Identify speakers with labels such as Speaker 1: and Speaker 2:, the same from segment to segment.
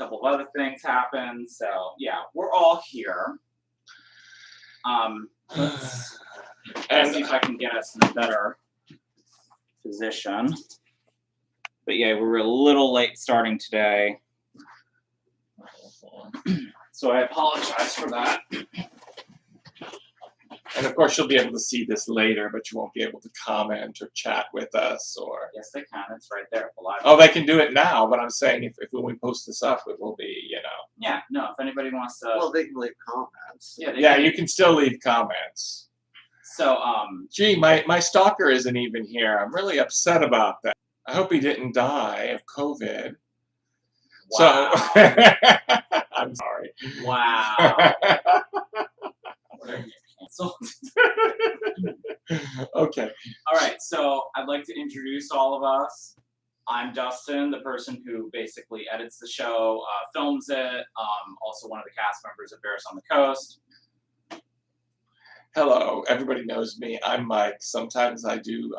Speaker 1: couple of other things happened. So yeah, we're all here. Let's see if I can get us in a better position. But yeah, we were a little late starting today. So I apologize for that.
Speaker 2: And of course, you'll be able to see this later, but you won't be able to comment or chat with us. Or
Speaker 1: yes, they can. It's right there.
Speaker 2: Oh, they can do it now. But I'm saying if when we post this up, it will be,
Speaker 1: Yeah, no. If anybody wants to,
Speaker 3: well, they can leave comments.
Speaker 1: Yeah,
Speaker 2: you can still leave comments.
Speaker 1: So
Speaker 2: gee, my stalker isn't even here. I'm really upset about that. I hope he didn't die of COVID.
Speaker 1: Wow.
Speaker 2: So I'm sorry.
Speaker 1: Wow. So,
Speaker 2: okay.
Speaker 1: All right, so I'd like to introduce all of us. I'm Dustin, the person who basically edits the show, films it, also one of the cast members of Bears on the Coast.
Speaker 2: Hello, everybody knows me. I'm Mike. Sometimes I do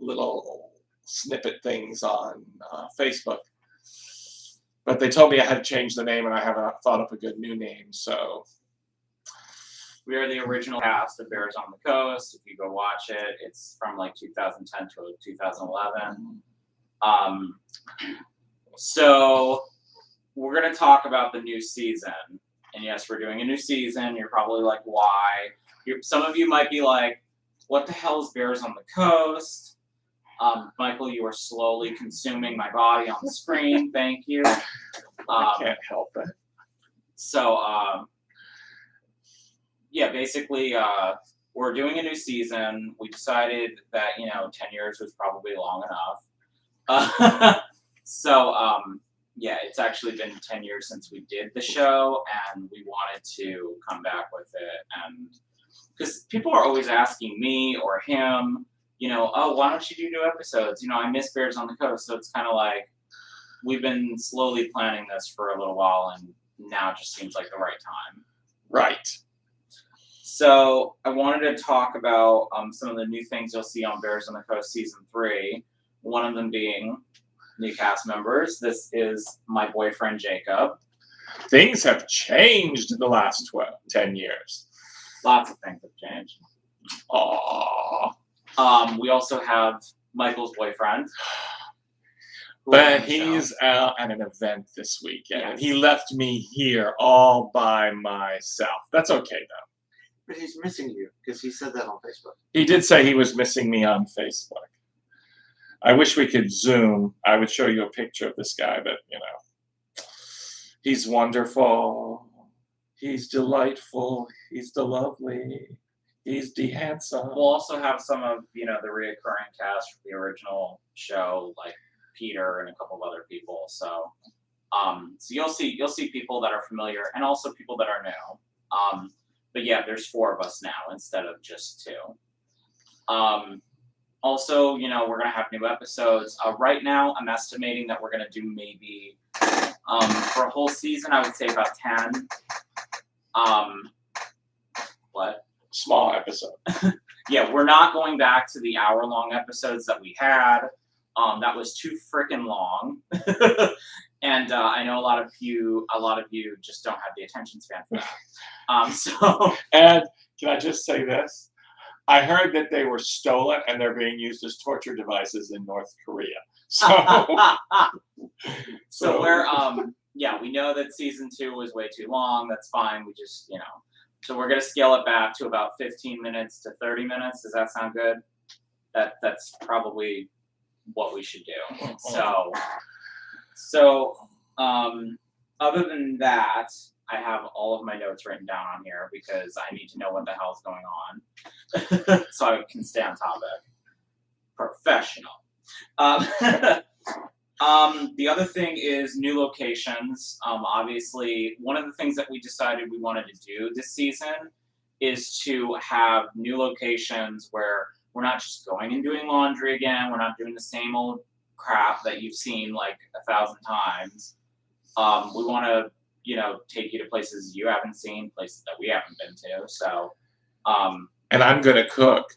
Speaker 2: little snippet things on Facebook. But they told me I had to change the name, and I haven't thought up a good new name, so...
Speaker 1: We are the original cast of Bears on the Coast. If you go watch it, it's from like 2010 to 2011. So we're going to talk about the new season. And yes, we're doing a new season. You're probably like, why? Some of you might be like, what the hell is Bears on the Coast? Michael, you are slowly consuming my body on the screen. Thank you.
Speaker 2: I can't help it.
Speaker 1: So, yeah, basically, we're doing a new season. We decided that, 10 years was probably long enough. Yeah, it's actually been 10 years since we did the show, and we wanted to come back with it. And because people are always asking me or him, oh, why don't you do new episodes? I miss Bears on the Coast. So it's kind of like we've been slowly planning this for a little while, and now it just seems like the right time.
Speaker 2: Right.
Speaker 1: So I wanted to talk about some of the new things you'll see on Bears on the Coast Season 3. One of them being new cast members. This is my boyfriend, Jacob.
Speaker 2: Things have changed in the last 10 years.
Speaker 1: Lots of things have changed.
Speaker 2: Aww.
Speaker 1: We also have Michael's boyfriend.
Speaker 2: But he's out at an event this weekend.
Speaker 1: Yes.
Speaker 2: And he left me here all by myself. That's okay, though.
Speaker 3: But he's missing you, because he said that on Facebook.
Speaker 2: He did say he was missing me on Facebook. I wish we could Zoom. I would show you a picture of this guy, but, he's wonderful. He's delightful. He's the lovely. He's the handsome.
Speaker 1: We'll also have some of, the reoccurring cast from the original show, like Peter and a couple of other people. So, so you'll see people that are familiar and also people that are new. But yeah, there's 4 of us now instead of just 2. Also, we're going to have new episodes. Right now, I'm estimating that we're going to do maybe, for a whole season, I would say about 10. What?
Speaker 2: Small episode.
Speaker 1: Yeah, we're not going back to the hour-long episodes that we had. That was too freaking long. And I know a lot of you just don't have the attention span for that.
Speaker 2: And can I just say this? I heard that they were stolen and they're being used as torture devices in North Korea. So
Speaker 1: we're we know that season 2 was way too long. That's fine. We just so we're gonna scale it back to about 15 minutes to 30 minutes. Does that sound good? That's probably what we should do. So, other than that, I have all of my notes written down on here because I need to know what the hell's going on so I can stay on topic. Professional. The other thing is new locations. Obviously, one of the things that we decided we wanted to do this season is to have new locations where we're not just going and doing laundry again. We're not doing the same old crap that you've seen like 1,000 times. We want to, take you to places you haven't seen, places that we haven't been to. So,
Speaker 2: and I'm gonna cook.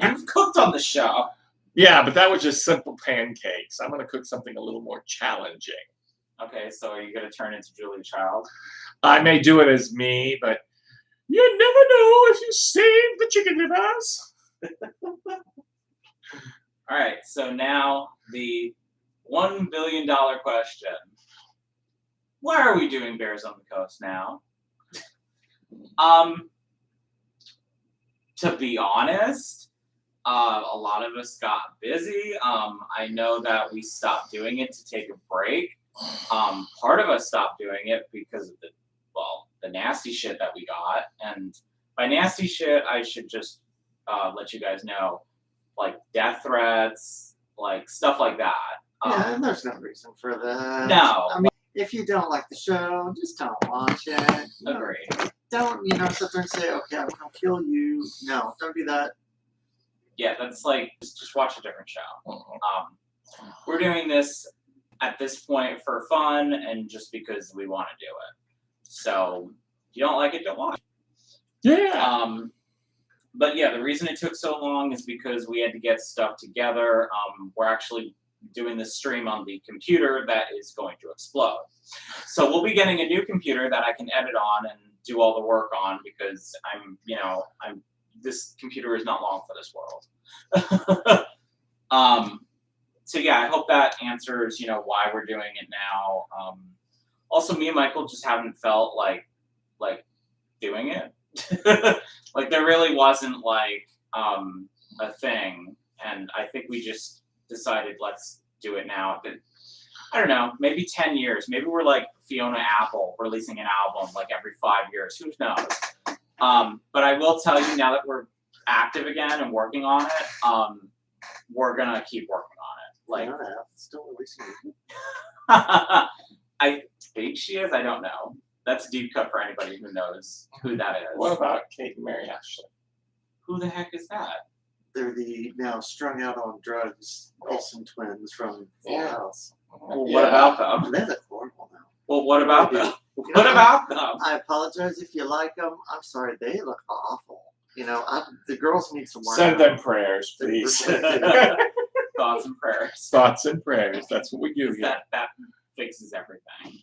Speaker 1: You've cooked on the show.
Speaker 2: Yeah, but that was just simple pancakes. I'm gonna cook something a little more challenging.
Speaker 1: Okay, so are you gonna turn into Julia Child?
Speaker 2: I may do it as me, but you never know if you save the chicken livers.
Speaker 1: All right, so now the $1 billion question. Why are we doing Bears on the Coast now? To be honest, a lot of us got busy. I know that we stopped doing it to take a break. Part of us stopped doing it because of the nasty shit that we got. And by nasty shit, I should just let you guys know, like death threats, like stuff like that.
Speaker 3: Yeah, and there's no reason for that.
Speaker 1: No.
Speaker 3: I mean, if you don't like the show, just don't watch it.
Speaker 1: Agree.
Speaker 3: Don't, sit there and say, okay, I'm going to kill you. No, don't do that.
Speaker 1: Yeah, that's like, just watch a different show. We're doing this at this point for fun and just because we want to do it. So if you don't like it, don't watch it.
Speaker 2: Yeah.
Speaker 1: But yeah, the reason it took so long is because we had to get stuff together. We're actually doing this stream on the computer that is going to explode. So we'll be getting a new computer that I can edit on and do all the work on because this computer is not long for this world. So yeah, I hope that answers, why we're doing it now. Also, me and Michael just haven't felt like doing it. Like there really wasn't like a thing, and I think we just decided let's do it now. But I don't know, maybe 10 years. Maybe we're like Fiona Apple, releasing an album like every 5 years. Who knows? But I will tell you now that we're active again and working on it, we're gonna keep working on it. Like,
Speaker 3: Fiona Apple still releasing it.
Speaker 1: I think she is. I don't know. That's a deep cut for anybody who knows who that is.
Speaker 2: What about Kate and Mary Ashley?
Speaker 1: Who the heck is that?
Speaker 3: They're the now strung out on drugs Olsen twins from Full House.
Speaker 1: Well, what about them?
Speaker 3: They look horrible now.
Speaker 1: Well, what about them?
Speaker 3: You
Speaker 1: What
Speaker 3: know,
Speaker 1: about them?
Speaker 3: I apologize if you like them. I'm sorry, they look awful. The girls need some work.
Speaker 2: Send them prayers, please.
Speaker 1: Thoughts and prayers.
Speaker 2: Thoughts and prayers. That's what we do here.
Speaker 1: That fixes everything.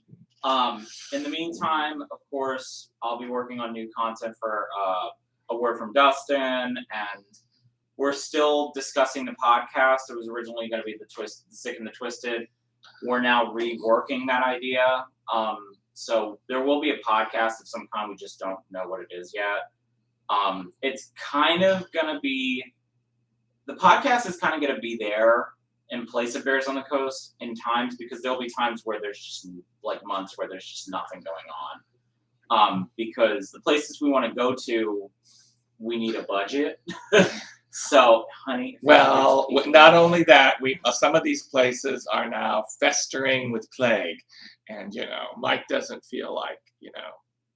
Speaker 1: In the meantime, of course, I'll be working on new content for A Word from Dustin, and we're still discussing the podcast. It was originally going to be the Sick and the Twisted. We're now reworking that idea. So there will be a podcast of some kind. We just don't know what it is yet. It's kind of going to be, the podcast is kind of going to be there in place of Bears on the Coast in times, because there'll be times where there's just like months where there's just nothing going on. Because the places we want to go to, we need a budget. So, honey.
Speaker 2: Well, not only that, some of these places are now festering with plague, and Mike doesn't feel like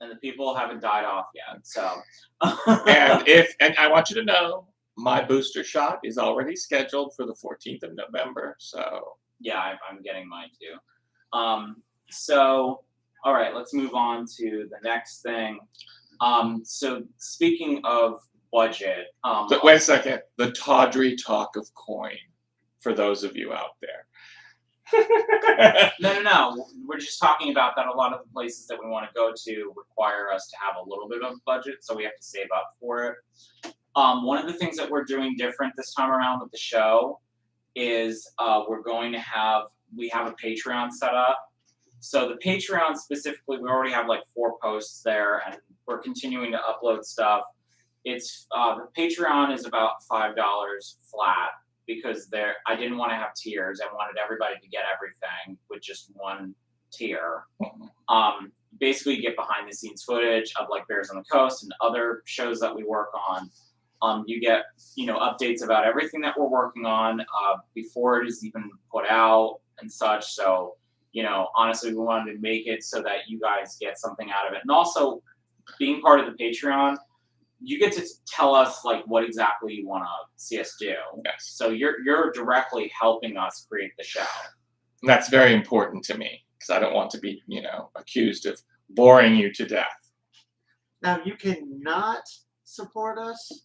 Speaker 1: And the people haven't died off yet. So.
Speaker 2: and I want you to know, my booster shot is already scheduled for the 14th of November. So
Speaker 1: yeah, I'm getting mine too. So all right, let's move on to the next thing. So speaking of budget,
Speaker 2: but wait a second. The tawdry talk of coin for those of you out there.
Speaker 1: No. We're just talking about that a lot of the places that we want to go to require us to have a little bit of budget, so we have to save up for it. One of the things that we're doing different this time around with the show is we have a Patreon set up. So the Patreon specifically, we already have like 4 posts there, and we're continuing to upload stuff. It's the Patreon is about $5 flat, because I didn't want to have tiers. I wanted everybody to get everything with just one tier. Basically, you get behind the scenes footage of like Bears on the Coast and other shows that we work on. You get updates about everything that we're working on before it is even put out and such. So honestly, we wanted to make it so that you guys get something out of it. And also, being part of the Patreon, you get to tell us like what exactly you want to see us do.
Speaker 2: Yes.
Speaker 1: So you're directly helping us create the show.
Speaker 2: And that's very important to me, because I don't want to be accused of boring you to death.
Speaker 3: Now, you cannot support us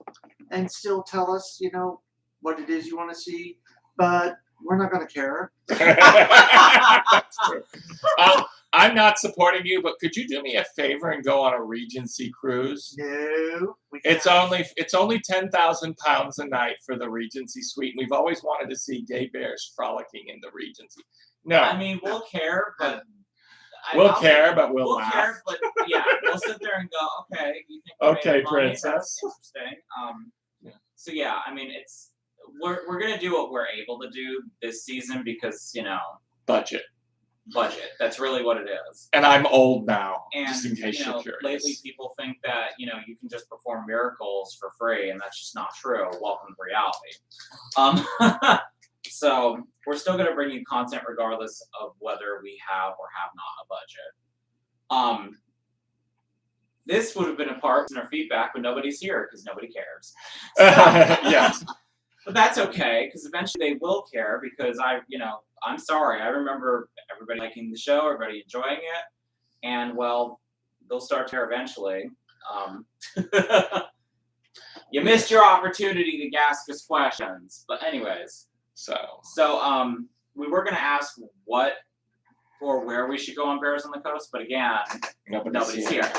Speaker 3: and still tell us, what it is you want to see, but we're not going to care.
Speaker 2: That's true. I'm not supporting you, but could you do me a favor and go on a Regency cruise?
Speaker 3: No, we
Speaker 2: It's
Speaker 3: can't.
Speaker 2: only £10,000 a night for the Regency suite. We've always wanted to see gay bears frolicking in the Regency. No,
Speaker 1: I mean, we'll care, but
Speaker 2: we'll
Speaker 1: I'll
Speaker 2: care,
Speaker 1: say-
Speaker 2: but we'll
Speaker 1: we'll
Speaker 2: laugh.
Speaker 1: care, but yeah, we'll sit there and go, okay, you think we made
Speaker 2: Okay,
Speaker 1: money?
Speaker 2: princess.
Speaker 1: That's interesting.
Speaker 2: Yeah.
Speaker 1: So yeah, I mean, we're gonna do what we're able to do this season because
Speaker 2: Budget.
Speaker 1: budget. That's really what it is.
Speaker 2: And I'm old now,
Speaker 1: And
Speaker 2: just in case you're curious.
Speaker 1: lately people think that you can just perform miracles for free, and that's just not true. Welcome to reality. So we're still going to bring you content regardless of whether we have or have not a budget. This would have been a part in our feedback, but nobody's here because nobody cares. So,
Speaker 2: Yes.
Speaker 1: but that's okay because eventually they will care because I'm sorry. I remember everybody liking the show, everybody enjoying it, and well, they'll start to care eventually. You missed your opportunity to ask us questions, but anyways. So we were gonna ask what or where we should go on Bears on the Coast, but again, nobody's here.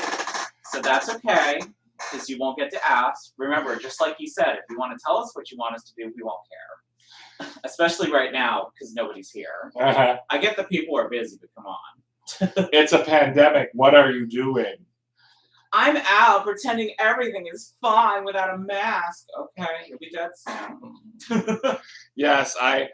Speaker 1: So that's okay, because you won't get to ask. Remember, just like you said, if you want to tell us what you want us to do, we won't care. Especially right now, because nobody's here.
Speaker 2: Uh-huh.
Speaker 1: I get that people are busy, but come on.
Speaker 2: It's a pandemic. What are you doing?
Speaker 1: I'm out pretending everything is fine without a mask. Okay, you'll be dead soon.
Speaker 2: Yes, I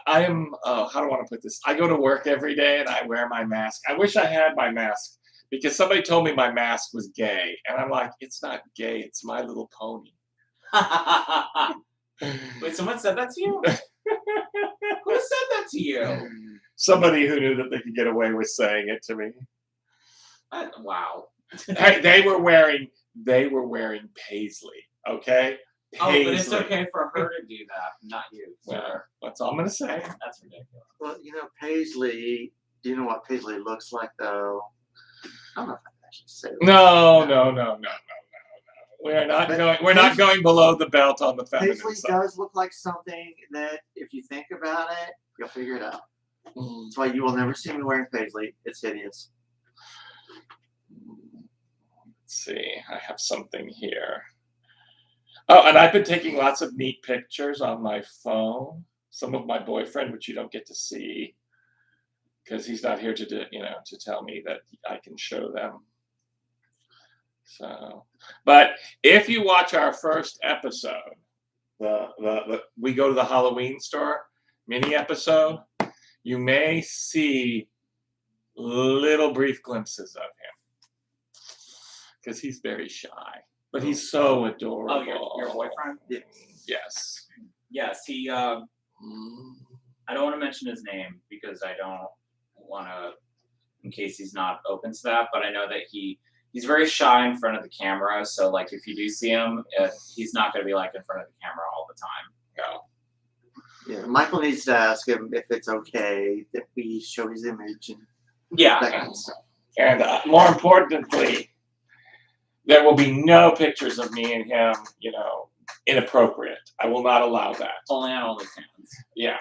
Speaker 2: am. How do I want to put this? I go to work every day and I wear my mask. I wish I had my mask because somebody told me my mask was gay, and I'm like, it's not gay. It's My Little Pony.
Speaker 1: Wait, someone said that to you? Who said that to you?
Speaker 2: Somebody who knew that they could get away with saying it to me.
Speaker 1: Wow.
Speaker 2: Hey, they were wearing paisley. Okay.
Speaker 1: Oh, but it's okay for her to do that, not you.
Speaker 2: Well, that's all I'm gonna say.
Speaker 1: That's ridiculous.
Speaker 3: Well, Paisley. Do you know what Paisley looks like, though? I don't know if I should say.
Speaker 2: No. We're not
Speaker 3: But
Speaker 2: going. We're not going below the belt on the feminine
Speaker 3: Paisley
Speaker 2: side.
Speaker 3: does look like something that, if you think about it, you'll figure it out. That's why you will never see me wearing Paisley. It's hideous.
Speaker 2: Let's see. I have something here. Oh, and I've been taking lots of neat pictures on my phone. Some of my boyfriend, which you don't get to see, because he's not here to to tell me that I can show them. So, but if you watch our first episode, we go to the Halloween store mini episode, you may see little brief glimpses of him because he's very shy, but he's so adorable.
Speaker 1: Oh, your boyfriend?
Speaker 2: Yes.
Speaker 1: Yes, he. I don't want to mention his name because I don't want to, in case he's not open to that. But I know that he's very shy in front of the camera. So like, if you do see him, he's not going to be like in front of the camera all the time. No.
Speaker 3: Yeah, Michael needs to ask him if it's okay that we show his image and
Speaker 1: Yeah.
Speaker 3: that kind of stuff.
Speaker 2: And more importantly, there will be no pictures of me and him, inappropriate. I will not allow that.
Speaker 1: Only on OnlyFans.
Speaker 2: Yeah.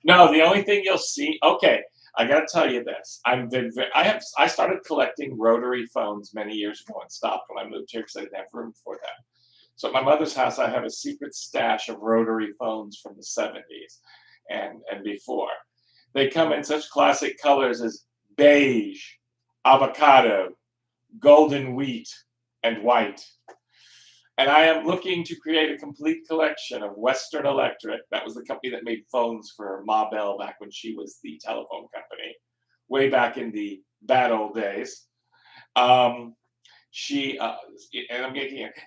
Speaker 2: No, the only thing you'll see. Okay, I got to tell you this. I started collecting rotary phones many years ago and stopped when I moved here because I didn't have room for that. So at my mother's house, I have a secret stash of rotary phones from the 70s and before. They come in such classic colors as beige, avocado, golden wheat, and white. And I am looking to create a complete collection of Western Electric. That was the company that made phones for Ma Bell back when she was the telephone company, way back in the bad old days. And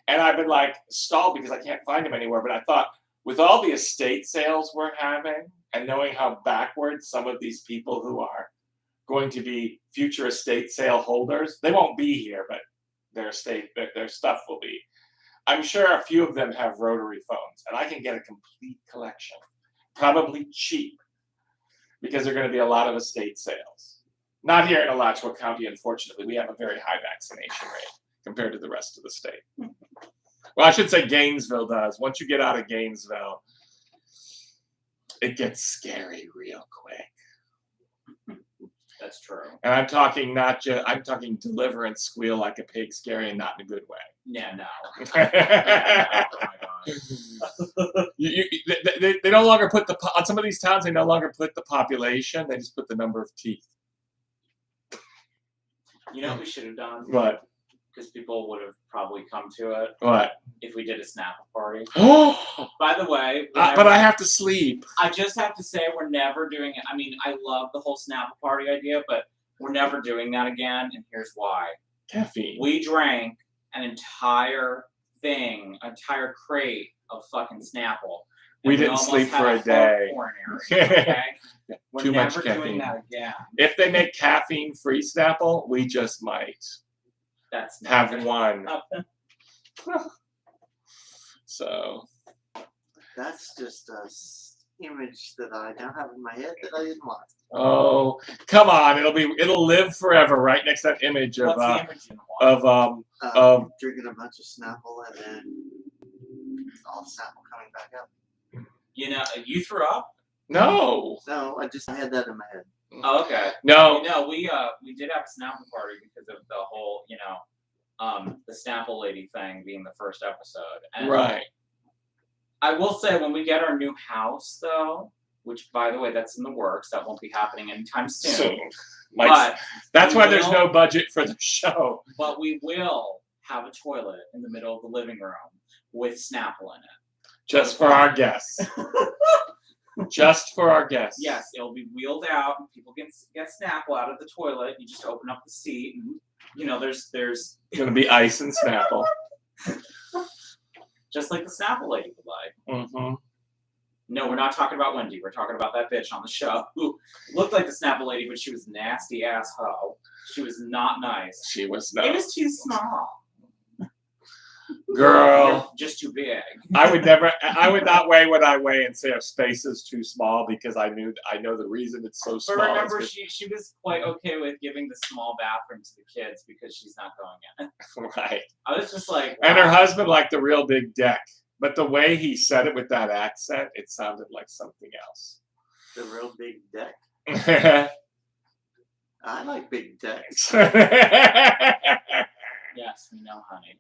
Speaker 2: I've been like stalled because I can't find them anywhere. But I thought, with all the estate sales we're having, and knowing how backwards some of these people who are going to be future estate sale holders, they won't be here, but their stuff will be. I'm sure a few of them have rotary phones, and I can get a complete collection, probably cheap, because there are going to be a lot of estate sales. Not here in Alachua County, unfortunately. We have a very high vaccination rate compared to the rest of the state. Well, I should say Gainesville does. Once you get out of Gainesville, it gets scary real quick.
Speaker 1: That's true.
Speaker 2: And I'm talking I'm talking deliver and squeal like a pig, scary and not in a good way.
Speaker 1: Yeah, no.
Speaker 2: They no longer put on some of these towns. They no longer put the population. They just put the number of teeth.
Speaker 1: You know what we should have done?
Speaker 2: What?
Speaker 1: Because people would have probably come to it.
Speaker 2: What?
Speaker 1: If we did a Snapple party.
Speaker 2: Oh!
Speaker 1: By the way,
Speaker 2: But I have to sleep.
Speaker 1: I just have to say we're never doing it. I mean, I love the whole Snapple party idea, but we're never doing that again, and here's why.
Speaker 2: Caffeine.
Speaker 1: We drank an entire crate of fucking Snapple.
Speaker 2: We didn't sleep for a day.
Speaker 1: Okay? We're
Speaker 2: Too much
Speaker 1: never doing
Speaker 2: caffeine.
Speaker 1: that again.
Speaker 2: If they make caffeine-free Snapple, we just might
Speaker 1: That's not
Speaker 2: have
Speaker 1: gonna
Speaker 2: one.
Speaker 1: happen.
Speaker 2: So
Speaker 3: That's just a image that I now have in my head that I didn't want.
Speaker 2: oh, come on! It'll live forever, right next to that image of
Speaker 1: What's the image you want?
Speaker 3: Drinking a bunch of Snapple and then all the Snapple coming back up.
Speaker 1: You know, you threw up?
Speaker 2: No.
Speaker 3: No, I had that in my head.
Speaker 1: Oh, okay.
Speaker 2: No.
Speaker 1: You know, we did have a Snapple party because of the whole, the Snapple lady thing being the first episode. And
Speaker 2: Right.
Speaker 1: I will say when we get our new house, though, which by the way, that's in the works. That won't be happening anytime soon. But
Speaker 2: that's why there's no budget for the show.
Speaker 1: But we will have a toilet in the middle of the living room with Snapple in it.
Speaker 2: Just for our guests. Just for our guests.
Speaker 1: Yes, it'll be wheeled out, and people get Snapple out of the toilet. You just open up the seat, and there's
Speaker 2: gonna be ice and Snapple.
Speaker 1: Just like the Snapple lady would like.
Speaker 2: Mm-hmm.
Speaker 1: No, we're not talking about Wendy. We're talking about that bitch on the show who looked like the Snapple lady, but she was nasty ass hoe. She was not nice.
Speaker 2: She was not.
Speaker 1: It was too small.
Speaker 2: Girl,
Speaker 1: just too big.
Speaker 2: I would not weigh what I weigh and say a space is too small because I know the reason it's so small.
Speaker 1: But remember, she was quite okay with giving the small bathroom to the kids because she's not going in it.
Speaker 2: Right.
Speaker 1: I was just like,
Speaker 2: wow. And her
Speaker 1: wow.
Speaker 2: husband liked the real big deck, but the way he said it with that accent, it sounded like something else.
Speaker 3: The real big deck.
Speaker 2: Yes,
Speaker 3: I like big decks.
Speaker 1: Yes, we know, honey.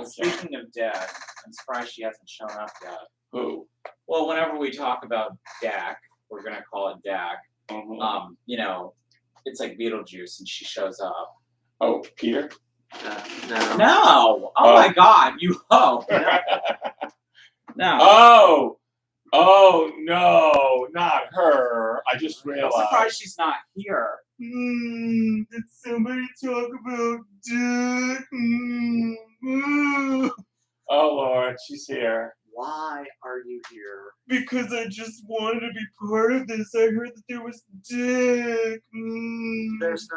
Speaker 1: Speaking of Dak, I'm surprised she hasn't shown up yet.
Speaker 2: Who?
Speaker 1: Well, whenever we talk about Dak, we're gonna call it Dak.
Speaker 2: Mm-hmm.
Speaker 1: It's like Beetlejuice, and she shows up.
Speaker 2: Oh, Peter?
Speaker 3: No.
Speaker 1: No! Oh my God, you hoe! No.
Speaker 2: Oh no, not her. I just realized.
Speaker 1: I'm surprised she's not here.
Speaker 2: Did somebody talk about Dick? Oh Lord, she's here.
Speaker 3: Why are you here?
Speaker 2: Because I just wanted to be part of this. I heard that there was Dick.
Speaker 3: There's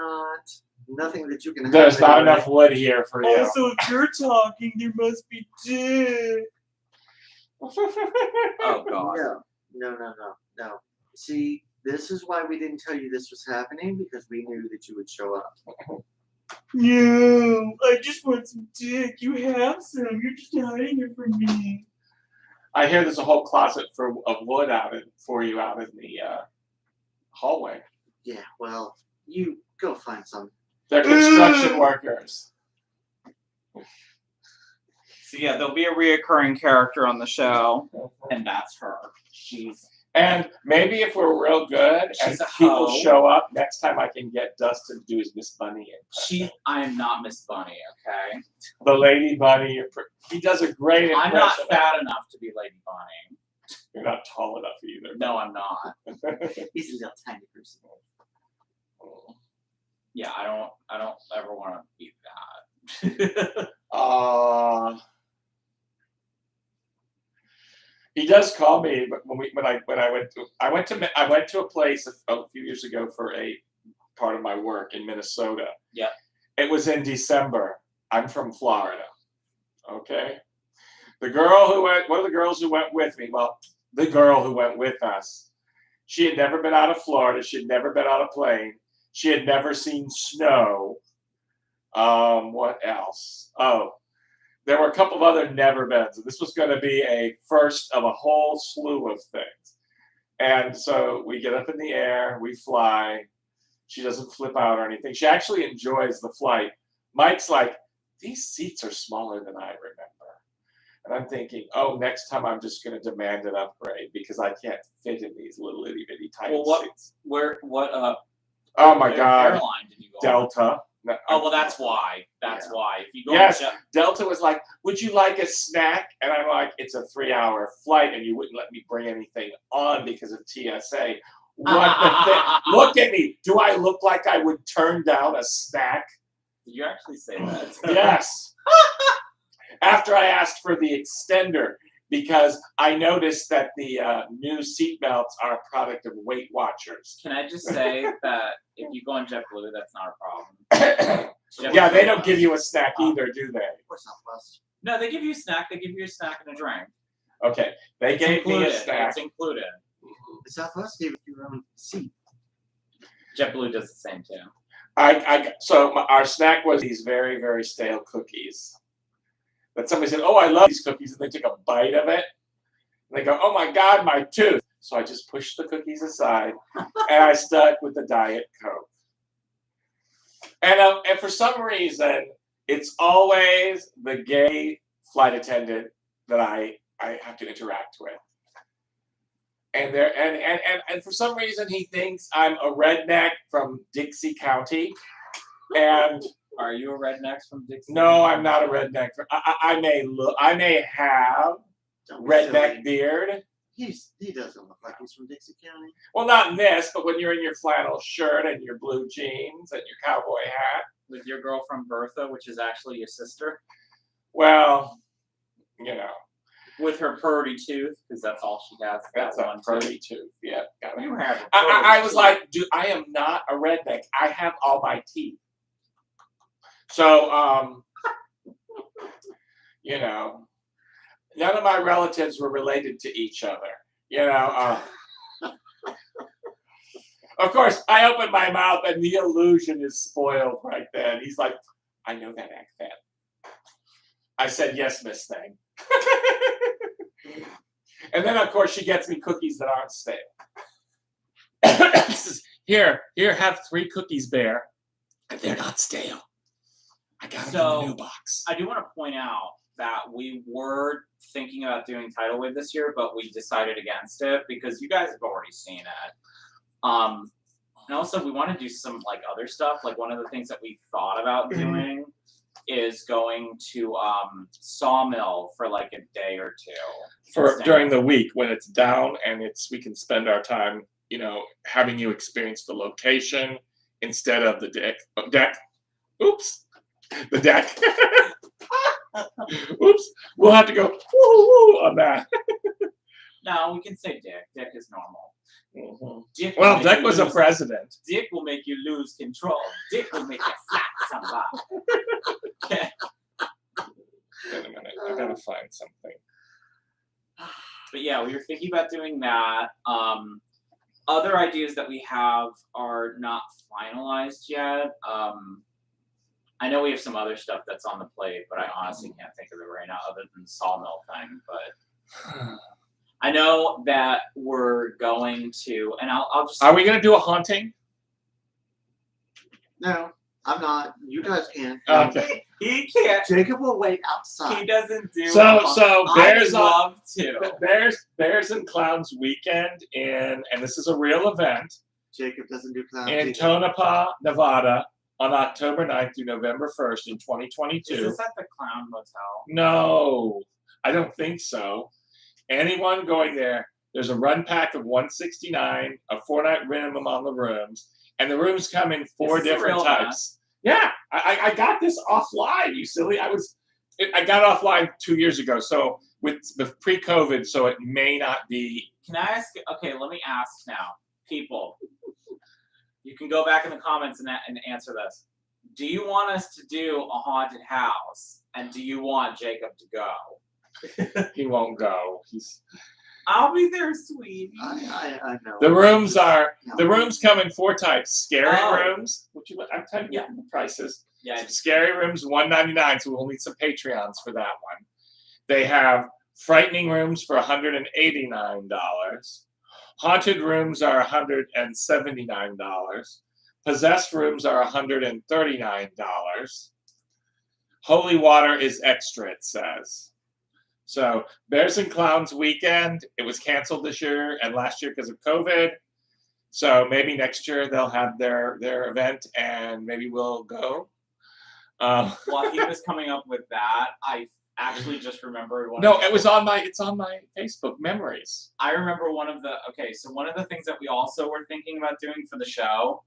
Speaker 3: nothing that you can have.
Speaker 2: There's not enough wood here for you.
Speaker 4: Also, if you're talking, there must be Dick.
Speaker 1: Oh God.
Speaker 3: No. See, this is why we didn't tell you this was happening, because we knew that you would show up.
Speaker 4: No, I just want some Dick. You have some. You're just hiding it from me.
Speaker 2: I hear there's a whole closet of wood for you out in the hallway.
Speaker 3: Yeah, well, you go find some.
Speaker 2: They're construction workers.
Speaker 1: So yeah, there'll be a reoccurring character on the show, and that's her.
Speaker 2: And maybe if we're real good and people show up, next time I can get Dustin to do his Miss Bunny impression.
Speaker 1: I am not Miss Bunny, okay?
Speaker 2: The Lady Bunny. He does a great impression.
Speaker 1: I'm not fat enough to be Lady Bunny.
Speaker 2: You're not tall enough either.
Speaker 1: No, I'm not.
Speaker 3: He's a little tiny person.
Speaker 1: Yeah, I don't ever want to be that.
Speaker 2: He does call me, but when I went to a place a few years ago for a part of my work in Minnesota.
Speaker 1: Yeah.
Speaker 2: It was in December. I'm from Florida. Okay. One of the girls who went with me, well, the girl who went with us, she had never been out of Florida. She had never been on a plane. She had never seen snow. What else? Oh, there were a couple of other never beens. This was going to be a first of a whole slew of things. And so we get up in the air, we fly. She doesn't flip out or anything. She actually enjoys the flight. Mike's like, these seats are smaller than I remember. And I'm thinking, oh, next time I'm just going to demand an upgrade because I can't fit in these little itty bitty tiny seats.
Speaker 1: Oh
Speaker 2: my God.
Speaker 1: Airline did you go on?
Speaker 2: Delta. No,
Speaker 1: Oh, well, that's why. That's why. If you go
Speaker 2: Yes,
Speaker 1: on
Speaker 2: Delta was like, would you like a snack? And I'm like, it's a 3-hour flight and you wouldn't let me bring anything on because of TSA. What the thing? Look at me. Do I look like I would turn down a snack?
Speaker 1: Did you actually say that?
Speaker 2: Yes. After I asked for the extender because I noticed that the new seatbelts are a product of Weight Watchers.
Speaker 1: Can I just say that if you go on JetBlue, that's not a problem.
Speaker 2: Yeah, they don't give you a snack either, do they?
Speaker 3: Or Southwest.
Speaker 1: No, they give you a snack. They give you a snack and a drink.
Speaker 2: Okay, they
Speaker 1: It's
Speaker 2: gave me a
Speaker 1: included.
Speaker 2: snack.
Speaker 1: It's included.
Speaker 3: The Southwest gave you your own seat.
Speaker 1: JetBlue does the same too.
Speaker 2: Our snack was these very, very stale cookies. But somebody said, oh, I love these cookies. And they took a bite of it. And they go, oh my God, my tooth. So I just pushed the cookies aside and I stuck with the Diet Coke. And for some reason, it's always the gay flight attendant that I have to interact with. And for some reason, he thinks I'm a redneck from Dixie County. And
Speaker 1: Are you a redneck from Dixie?
Speaker 2: no, I'm not a redneck. I may have
Speaker 3: Don't be
Speaker 2: redneck
Speaker 3: silly.
Speaker 2: beard.
Speaker 3: He doesn't look like he's from Dixie County.
Speaker 2: Well, not in this, but when you're in your flannel shirt and your blue jeans and your cowboy hat.
Speaker 1: With your girlfriend Bertha, which is actually your sister.
Speaker 2: Well, you know,
Speaker 1: With her purdy tooth, because that's all she has.
Speaker 2: that's
Speaker 1: that
Speaker 2: a
Speaker 1: one
Speaker 2: pretty tooth. Yeah, got it.
Speaker 1: You have a
Speaker 2: I was
Speaker 1: purdy
Speaker 2: like, dude, I am not a redneck. I have all my teeth. So, you know, none of my relatives were related to each other. You know, of course, I opened my mouth and the illusion is spoiled right then. He's like, I know that accent. I said, yes, Miss Thing. And then, of course, she gets me cookies that aren't stale. Says, here, have 3 cookies, Bear. And they're not stale. I got them in the new box.
Speaker 1: I do want to point out that we were thinking about doing Tidal Wave this year, but we decided against it because you guys have already seen it. And also, we want to do some like other stuff. Like one of the things that we thought about doing is going to Sawmill for like a day or two.
Speaker 2: For during the week when it's down and we can spend our time, you know, having you experience the location instead of the deck. Oops, the deck. Oops, we'll have to go on that.
Speaker 1: No, we can say Dick. Dick is normal.
Speaker 2: Mm-hmm.
Speaker 1: Dick
Speaker 2: Well,
Speaker 1: will
Speaker 2: Dick
Speaker 1: make
Speaker 2: was
Speaker 1: you
Speaker 2: a president.
Speaker 1: Dick will make you lose control. Dick will make you slap somebody. Okay.
Speaker 2: Wait a minute, I gotta find something.
Speaker 1: But yeah, we were thinking about doing that. Other ideas that we have are not finalized yet. I know we have some other stuff that's on the plate, but I honestly can't think of it right now other than the Sawmill thing. But I know that we're going to, and I'll just.
Speaker 2: Are we gonna do a haunting?
Speaker 3: No, I'm not. You guys can.
Speaker 2: Okay.
Speaker 1: He can't.
Speaker 3: Jacob will wait
Speaker 1: He
Speaker 3: outside.
Speaker 1: doesn't do.
Speaker 2: So
Speaker 1: I'd love to.
Speaker 2: Bears and Clowns weekend and this is a real event
Speaker 3: Jacob doesn't do clowns.
Speaker 2: in
Speaker 3: either.
Speaker 2: Tonopah, Nevada on October 9th through November 1st in 2022.
Speaker 1: Is this at the Clown Motel?
Speaker 2: No, I don't think so. Anyone going there, there's a run pack of $169, a 4-night minimum on the rooms, and the rooms come in 4
Speaker 1: Is this a
Speaker 2: different
Speaker 1: real
Speaker 2: types. Yeah, I got this offline, you silly. I got offline 2 years ago, so with pre-COVID, so it may not be.
Speaker 1: Can I ask? Okay, let me ask now, people. You can go back in the comments and answer this. Do you want us to do a haunted house, and do you want Jacob to go?
Speaker 2: He won't go.
Speaker 1: I'll be there, sweetie.
Speaker 3: I know.
Speaker 2: The rooms
Speaker 3: No.
Speaker 2: come in 4 types. Scary
Speaker 1: Oh.
Speaker 2: rooms, which I'm telling you the prices.
Speaker 1: Yeah.
Speaker 2: Scary Rooms $199, so we'll need some Patreons for that one. They have Frightening Rooms for $189. Haunted Rooms are $179. Possessed Rooms are $139. Holy Water is extra, it says. So Bears and Clowns Weekend, it was canceled this year and last year because of COVID. So maybe next year they'll have their event and maybe we'll go.
Speaker 1: While he was coming up with that, I actually just remembered one.
Speaker 2: No, it's on my Facebook memories.
Speaker 1: I remember one of the things that we also were thinking about doing for the show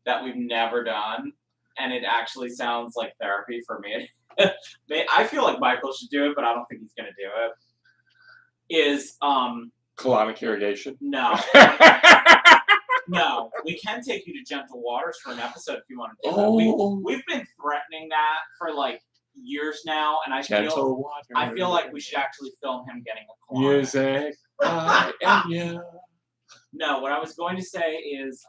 Speaker 1: that we've never done, and it actually sounds like therapy for me. I feel like Michael should do it, but I don't think he's gonna do it. Is
Speaker 2: colonic irrigation?
Speaker 1: No. No, we can take you to Gentle Waters for an episode if you want to do it. We've been threatening that for like years now, and I feel like we should actually film him getting a colonic.
Speaker 2: Music. Yeah.
Speaker 1: No, what I was going to say is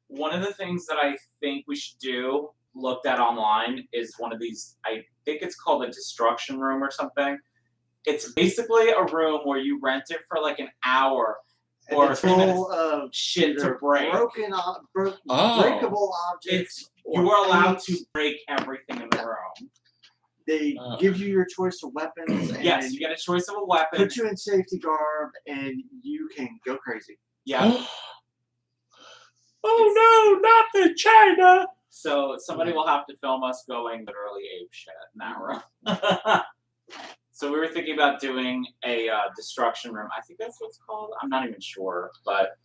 Speaker 1: one of the things that I think we should do, looked at online, is one of these, I think it's called a destruction room or something. It's basically a room where you rent it for like an hour or
Speaker 3: it's
Speaker 1: 3 minutes
Speaker 3: full of
Speaker 1: shit to break.
Speaker 3: Breakable objects.
Speaker 1: You are allowed to break everything in the room.
Speaker 3: They give you your choice of weapons. And
Speaker 1: yes, you get a choice of a weapon.
Speaker 3: Put you in safety garb, and you can go crazy.
Speaker 1: Yeah.
Speaker 2: Oh no, not the China!
Speaker 1: So somebody will have to film us going literally ape shit in that room. So we were thinking about doing a destruction room. I think that's what it's called. I'm not even sure, but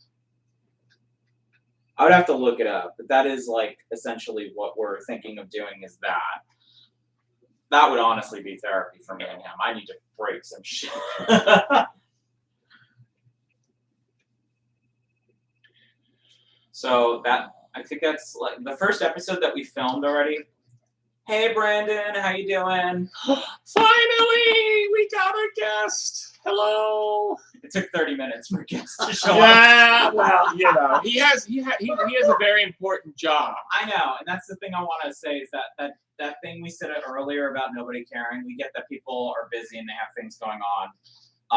Speaker 1: I would have to look it up. But that is like essentially what we're thinking of doing is that. That would honestly be therapy for me and him. I need to break some shit. So I think that's like the first episode that we filmed already. Hey Brandon, how you doing?
Speaker 2: Finally, we got a guest. Hello.
Speaker 1: It took 30 minutes for guests to show up.
Speaker 2: Yeah, well, you know, he has a very important job.
Speaker 1: I know, and that's the thing I want to say is that thing we said earlier about nobody caring. We get that people are busy and they have things going on.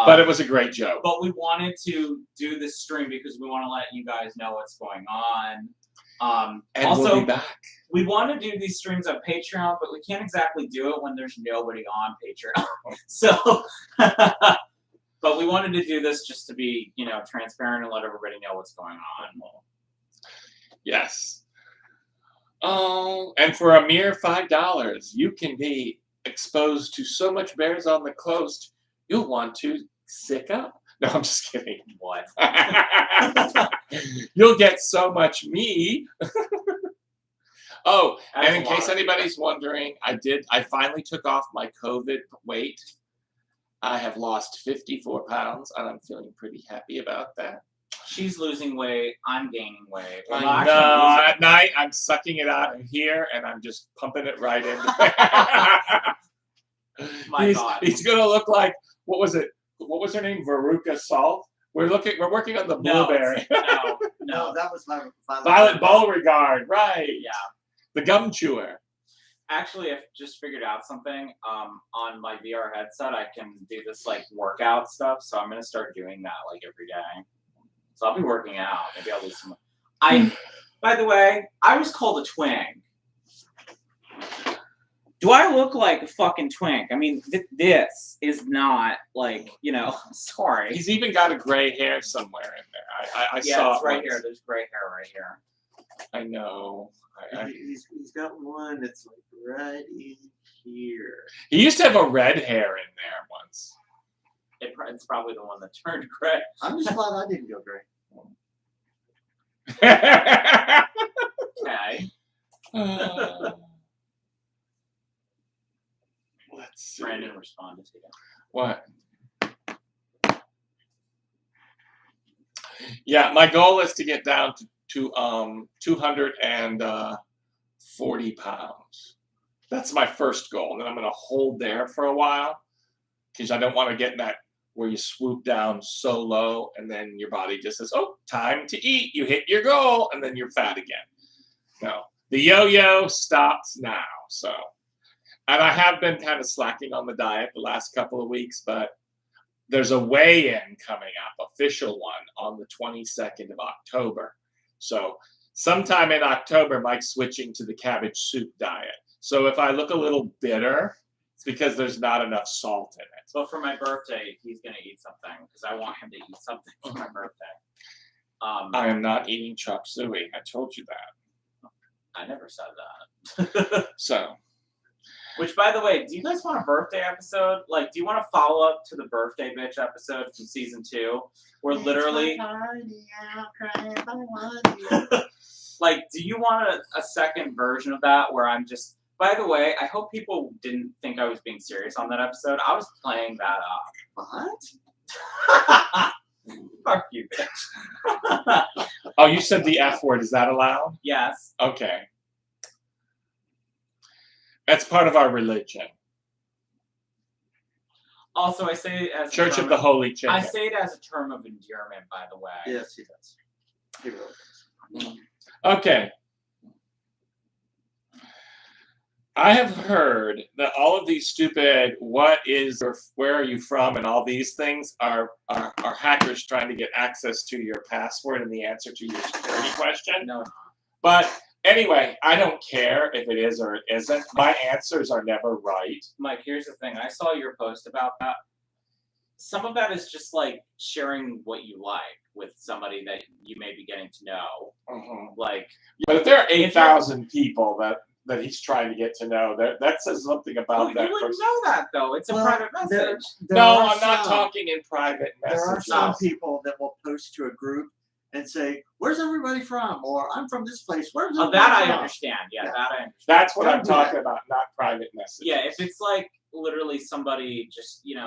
Speaker 2: But it was a great joke.
Speaker 1: But we wanted to do this stream because we want to let you guys know what's going on.
Speaker 2: And
Speaker 1: also,
Speaker 2: we'll be back.
Speaker 1: We want to do these streams on Patreon, but we can't exactly do it when there's nobody on Patreon. So, but we wanted to do this just to be, transparent and let everybody know what's going on.
Speaker 2: Yes. Oh, and for a mere $5, you can be exposed to so much bears on the coast, you'll want to sick up. No, I'm just kidding.
Speaker 1: What?
Speaker 2: You'll get so much me. Oh,
Speaker 1: That's
Speaker 2: and in case anybody's wondering, I finally took off my COVID weight. I have lost 54 pounds, and I'm feeling pretty happy about that.
Speaker 1: She's losing weight. I'm gaining weight. Well,
Speaker 2: I know. At night, I'm sucking it out in here, and I'm just pumping it right in. He's gonna look like, what was it? What was her name? Veruca Salt. We're working on the blueberry.
Speaker 1: No,
Speaker 3: that was
Speaker 2: Violet Beauregard, right?
Speaker 1: Yeah.
Speaker 2: The gum chewer.
Speaker 1: Actually, I've just figured out something. On my VR headset, I can do this like workout stuff. So I'm gonna start doing that like every day. So I'll be working out. Maybe I'll lose some. By the way, I was called a twink. Do I look like a fucking twink? I mean, this is not like, sorry.
Speaker 2: He's even got a gray hair somewhere in there. I saw
Speaker 1: it's right here. There's gray hair right here.
Speaker 2: I know.
Speaker 3: He's got one that's like right in here.
Speaker 2: He used to have a red hair in there once.
Speaker 1: It's probably the one that turned gray.
Speaker 3: I'm just glad I didn't go gray.
Speaker 1: Okay.
Speaker 2: Let's see.
Speaker 1: Brandon responded to that.
Speaker 2: What? Yeah, my goal is to get down to 240 pounds. That's my first goal. And then I'm going to hold there for a while because I don't want to get in that where you swoop down so low and then your body just says, oh, time to eat. You hit your goal and then you're fat again. No. The yo-yo stops now. So, and I have been kind of slacking on the diet the last couple of weeks, but there's a weigh-in coming up, official one, on the 22nd of October. So sometime in October, Mike's switching to the cabbage soup diet. So if I look a little bitter, it's because there's not enough salt in it.
Speaker 1: So for my birthday, he's gonna eat something because I want him to eat something for my birthday.
Speaker 2: I am not eating chop suey. I told you that.
Speaker 1: I never said that.
Speaker 2: So,
Speaker 1: Which, by the way, do you guys want a birthday episode? Like, do you want to follow up to the birthday bitch episode from season 2, where literally, like, do you want a second version of that where I'm just? By the way, I hope people didn't think I was being serious on that episode. I was playing that up.
Speaker 3: What?
Speaker 1: Fuck you, bitch.
Speaker 2: oh, you said the F word. Is that allowed?
Speaker 1: Yes.
Speaker 2: Okay. That's part of our religion.
Speaker 1: Also, I say it as
Speaker 2: Church of the Holy Chicken.
Speaker 1: I say it as a term of endearment, by the way.
Speaker 3: Yes, he does. He really does.
Speaker 2: Okay. I have heard that all of these stupid what is or where are you from and all these things are hackers trying to get access to your password and the answer to your security question.
Speaker 1: No.
Speaker 2: But anyway, I don't care if it is or it isn't. My answers are never right.
Speaker 1: Mike, here's the thing. I saw your post about that. Some of that is just like sharing what you like with somebody that you may be getting to know.
Speaker 2: Mm-hmm.
Speaker 1: Like,
Speaker 2: but if there are 8,000 people that he's trying to get to know, that says something about that
Speaker 1: you wouldn't
Speaker 2: person.
Speaker 1: know that though. It's a private message.
Speaker 2: No, I'm not talking in private
Speaker 3: There are
Speaker 2: messages.
Speaker 3: some people that will post to a group and say, "Where's everybody from?" Or "I'm from this place." Where's
Speaker 1: Oh,
Speaker 3: everybody
Speaker 1: that I
Speaker 3: from?
Speaker 1: understand. Yeah, that I understand.
Speaker 2: That's what
Speaker 3: Don't
Speaker 2: I'm
Speaker 3: do
Speaker 2: talking
Speaker 3: that.
Speaker 2: about, not private messages.
Speaker 1: Yeah, if it's like literally somebody just, you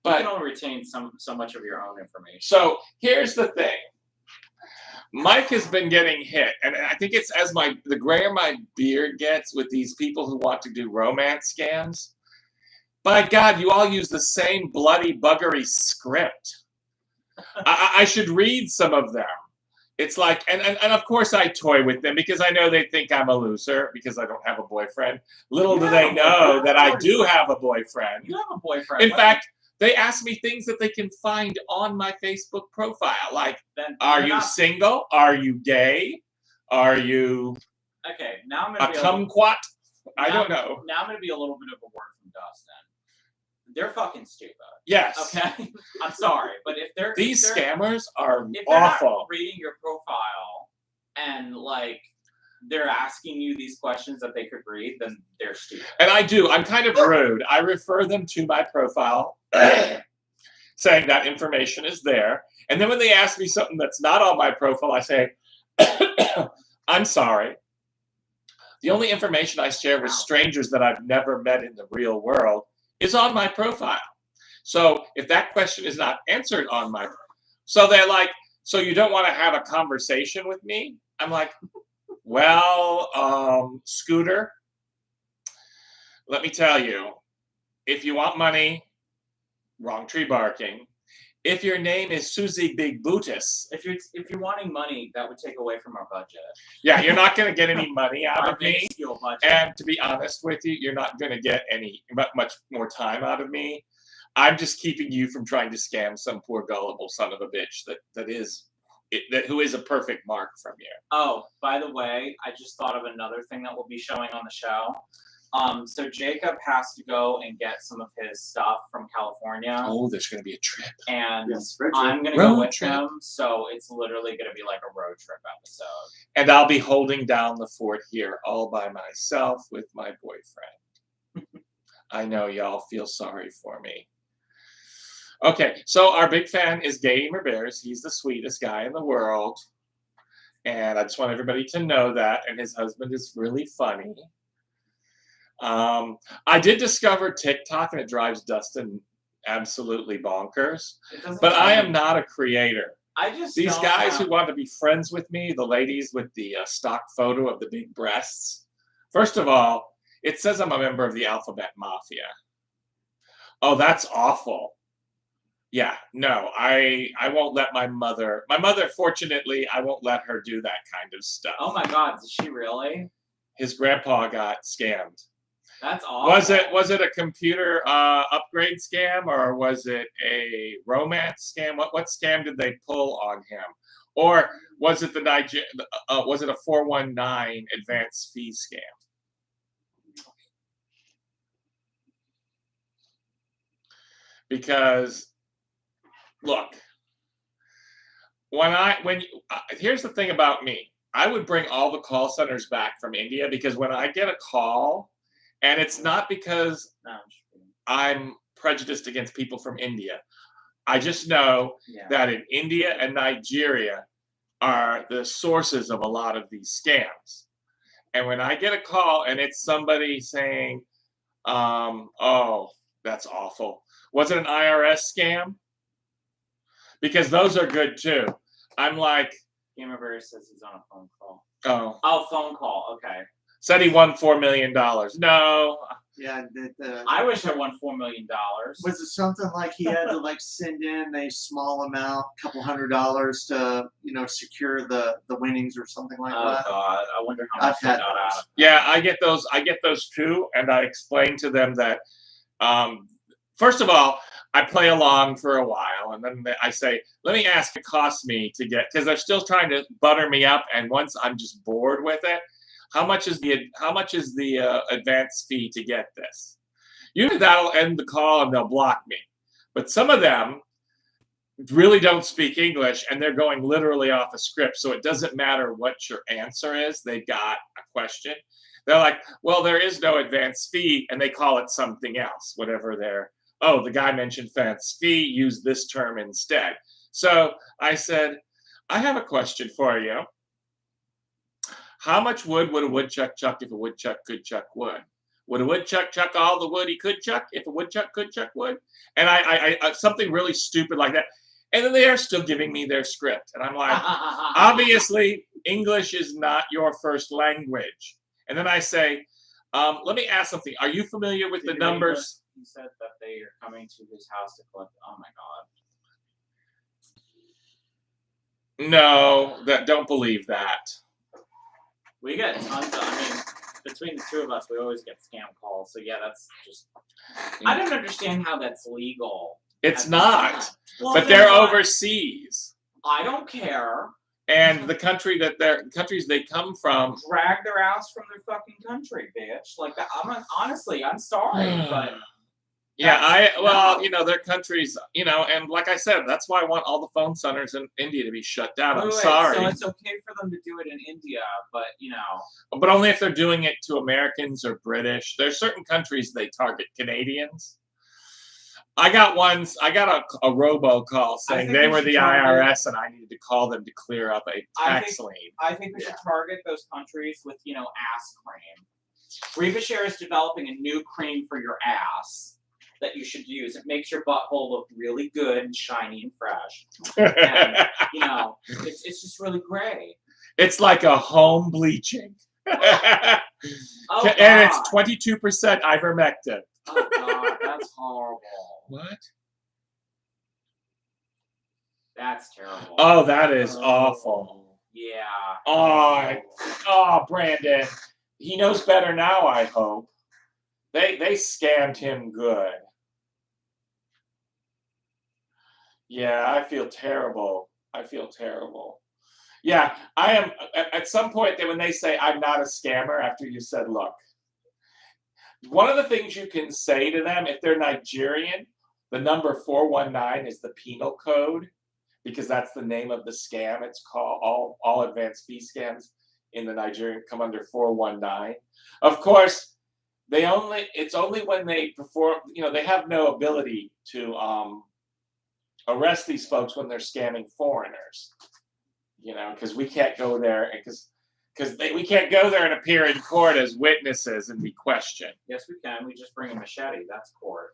Speaker 2: But
Speaker 1: can only retain so much of your own information.
Speaker 2: so here's the thing. Mike has been getting hit, and I think it's as the grayer my beard gets with these people who want to do romance scams. By God, you all use the same bloody buggery script. I should read some of them. It's like, and of course I toy with them because I know they think I'm a loser because I don't have a boyfriend. Little do they know that I do have a boyfriend.
Speaker 1: You have a boyfriend.
Speaker 2: In fact, they ask me things that they can find on my Facebook profile, like,
Speaker 1: then
Speaker 2: are
Speaker 1: you're
Speaker 2: you
Speaker 1: not-
Speaker 2: single? Are you gay? Are you
Speaker 1: Okay, now I'm
Speaker 2: a
Speaker 1: gonna be
Speaker 2: kumquat? I
Speaker 1: now-
Speaker 2: don't know.
Speaker 1: Now I'm gonna be a little bit of a word from Dustin. They're fucking stupid.
Speaker 2: Yes.
Speaker 1: Okay, I'm sorry, but if they're
Speaker 2: These
Speaker 1: if they're,
Speaker 2: scammers are
Speaker 1: if they're not
Speaker 2: awful.
Speaker 1: reading your profile and like they're asking you these questions that they could read, then they're stupid.
Speaker 2: And I do. I'm kind of rude. I refer them to my profile, saying that information is there. And then when they ask me something that's not on my profile, I say, I'm sorry. The only information I share with strangers that I've never met in the real world is on my profile. So if that question is not answered on my so they're like, so you don't want to have a conversation with me? I'm like, well, Scooter, let me tell you, if you want money, wrong tree barking. If your name is Susie Big Bootus,
Speaker 1: If you're wanting money, that would take away from our budget.
Speaker 2: yeah, you're not going to get any money out
Speaker 1: Our
Speaker 2: of me.
Speaker 1: minuscule budget.
Speaker 2: And to be honest with you, you're not going to get much more time out of me. I'm just keeping you from trying to scam some poor gullible son of a bitch who is a perfect mark from you.
Speaker 1: Oh, by the way, I just thought of another thing that will be showing on the show. So Jacob has to go and get some of his stuff from California,
Speaker 2: Oh, there's going to be a trip.
Speaker 1: and
Speaker 3: Yes, Richard.
Speaker 1: I'm gonna go
Speaker 2: Road
Speaker 1: with
Speaker 2: trip.
Speaker 1: him. So it's literally gonna be like a road trip episode.
Speaker 2: And I'll be holding down the fort here all by myself with my boyfriend. I know y'all feel sorry for me. Okay, so our big fan is Gamer Bears. He's the sweetest guy in the world. And I just want everybody to know that. And his husband is really funny. I did discover TikTok, and it drives Dustin absolutely bonkers.
Speaker 1: It doesn't
Speaker 2: But I am
Speaker 1: change.
Speaker 2: not a creator.
Speaker 1: I just
Speaker 2: These
Speaker 1: don't
Speaker 2: guys
Speaker 1: have-
Speaker 2: who want to be friends with me, the ladies with the stock photo of the big breasts. First of all, it says I'm a member of the Alphabet Mafia. Oh, that's awful. Yeah, no, I won't let my mother. My mother, fortunately, I won't let her do that kind of stuff.
Speaker 1: Oh my God, did she really?
Speaker 2: His grandpa got scammed.
Speaker 1: That's awful.
Speaker 2: Was it a computer upgrade scam, or was it a romance scam? What scam did they pull on him? Or was it was it a 419 advance fee scam? Because look, here's the thing about me. I would bring all the call centers back from India, because when I get a call, and it's not because
Speaker 1: No, I'm just kidding.
Speaker 2: I'm prejudiced against people from India. I just know
Speaker 1: Yeah.
Speaker 2: that in India and Nigeria are the sources of a lot of these scams. And when I get a call and it's somebody saying, oh, that's awful. Was it an IRS scam? Because those are good too. I'm like,
Speaker 1: Gamer says he's on a phone call.
Speaker 2: oh,
Speaker 1: Phone call. Okay.
Speaker 2: said he won $4 million. No.
Speaker 3: Yeah,
Speaker 1: I wish I won $4 million.
Speaker 3: was it something like he had to like send in a small amount, $200 to secure the winnings or something like
Speaker 1: Oh
Speaker 3: that?
Speaker 1: God, I wonder how much
Speaker 3: I've
Speaker 1: they
Speaker 3: had
Speaker 1: got out of.
Speaker 2: Yeah, I get those too, and I explain to them that first of all, I play along for a while, and then I say, let me ask, it costs me to get, because they're still trying to butter me up, and once I'm just bored with it, how much is the advance fee to get this? Usually that'll end the call and they'll block me. But some of them really don't speak English, and they're going literally off a script, so it doesn't matter what your answer is. They got a question. They're like, well, there is no advance fee, and they call it something else, whatever the guy mentioned advance fee, use this term instead. So I said, I have a question for you. How much wood would a woodchuck chuck if a woodchuck could chuck wood? Would a woodchuck chuck all the wood he could chuck if a woodchuck could chuck wood? And I something really stupid like that. And then they are still giving me their script. And I'm like, obviously, English is not your first language. And then I say, let me ask something. Are you familiar with the numbers?
Speaker 1: He said that they are coming to his house to collect. Oh my God.
Speaker 2: No, don't believe that.
Speaker 1: We get tons of. I mean, between the two of us, we always get scam calls. So yeah, that's just. I don't understand how that's legal.
Speaker 2: It's not.
Speaker 1: Well,
Speaker 2: But
Speaker 1: then
Speaker 2: they're
Speaker 1: what?
Speaker 2: overseas.
Speaker 1: I don't care.
Speaker 2: And the countries they come from.
Speaker 1: Drag their ass from their fucking country, bitch. Like that. Honestly, I'm sorry, but.
Speaker 2: Yeah,
Speaker 1: No.
Speaker 2: their countries, and like I said, that's why I want all the phone centers in India to be shut down. I'm
Speaker 1: Wait,
Speaker 2: sorry.
Speaker 1: So it's okay for them to do it in India, but
Speaker 2: But only if they're doing it to Americans or British. There's certain countries they target Canadians. I got a robocall saying
Speaker 1: think
Speaker 2: they
Speaker 1: we
Speaker 2: were
Speaker 1: should
Speaker 2: the
Speaker 1: target-
Speaker 2: IRS and I needed to call them to clear up a tax lien.
Speaker 1: I think we should target those countries with, ass cream. Revashare is developing a new cream for your ass that you should use. It makes your butthole look really good and shiny and fresh. And, it's just really great.
Speaker 2: It's like a home bleaching.
Speaker 1: Oh,
Speaker 2: And
Speaker 1: God.
Speaker 2: it's 22% ivermectin.
Speaker 1: Oh, God, that's horrible.
Speaker 2: What?
Speaker 1: That's terrible.
Speaker 2: Oh, that is awful.
Speaker 1: Yeah.
Speaker 2: Oh, Brandon. He knows better now, I hope. They scammed him good. Yeah, I feel terrible. Yeah, I am. At some point, when they say I'm not a scammer, after you said, look, one of the things you can say to them, if they're Nigerian, the number 419 is the penal code, because that's the name of the scam. It's called all advanced fee scams in the Nigerian come under 419. Of course, it's only when they perform, they have no ability to arrest these folks when they're scamming foreigners. Because we can't go there we can't go there and appear in court as witnesses and be questioned.
Speaker 1: Yes, we can. We just bring a machete. That's court.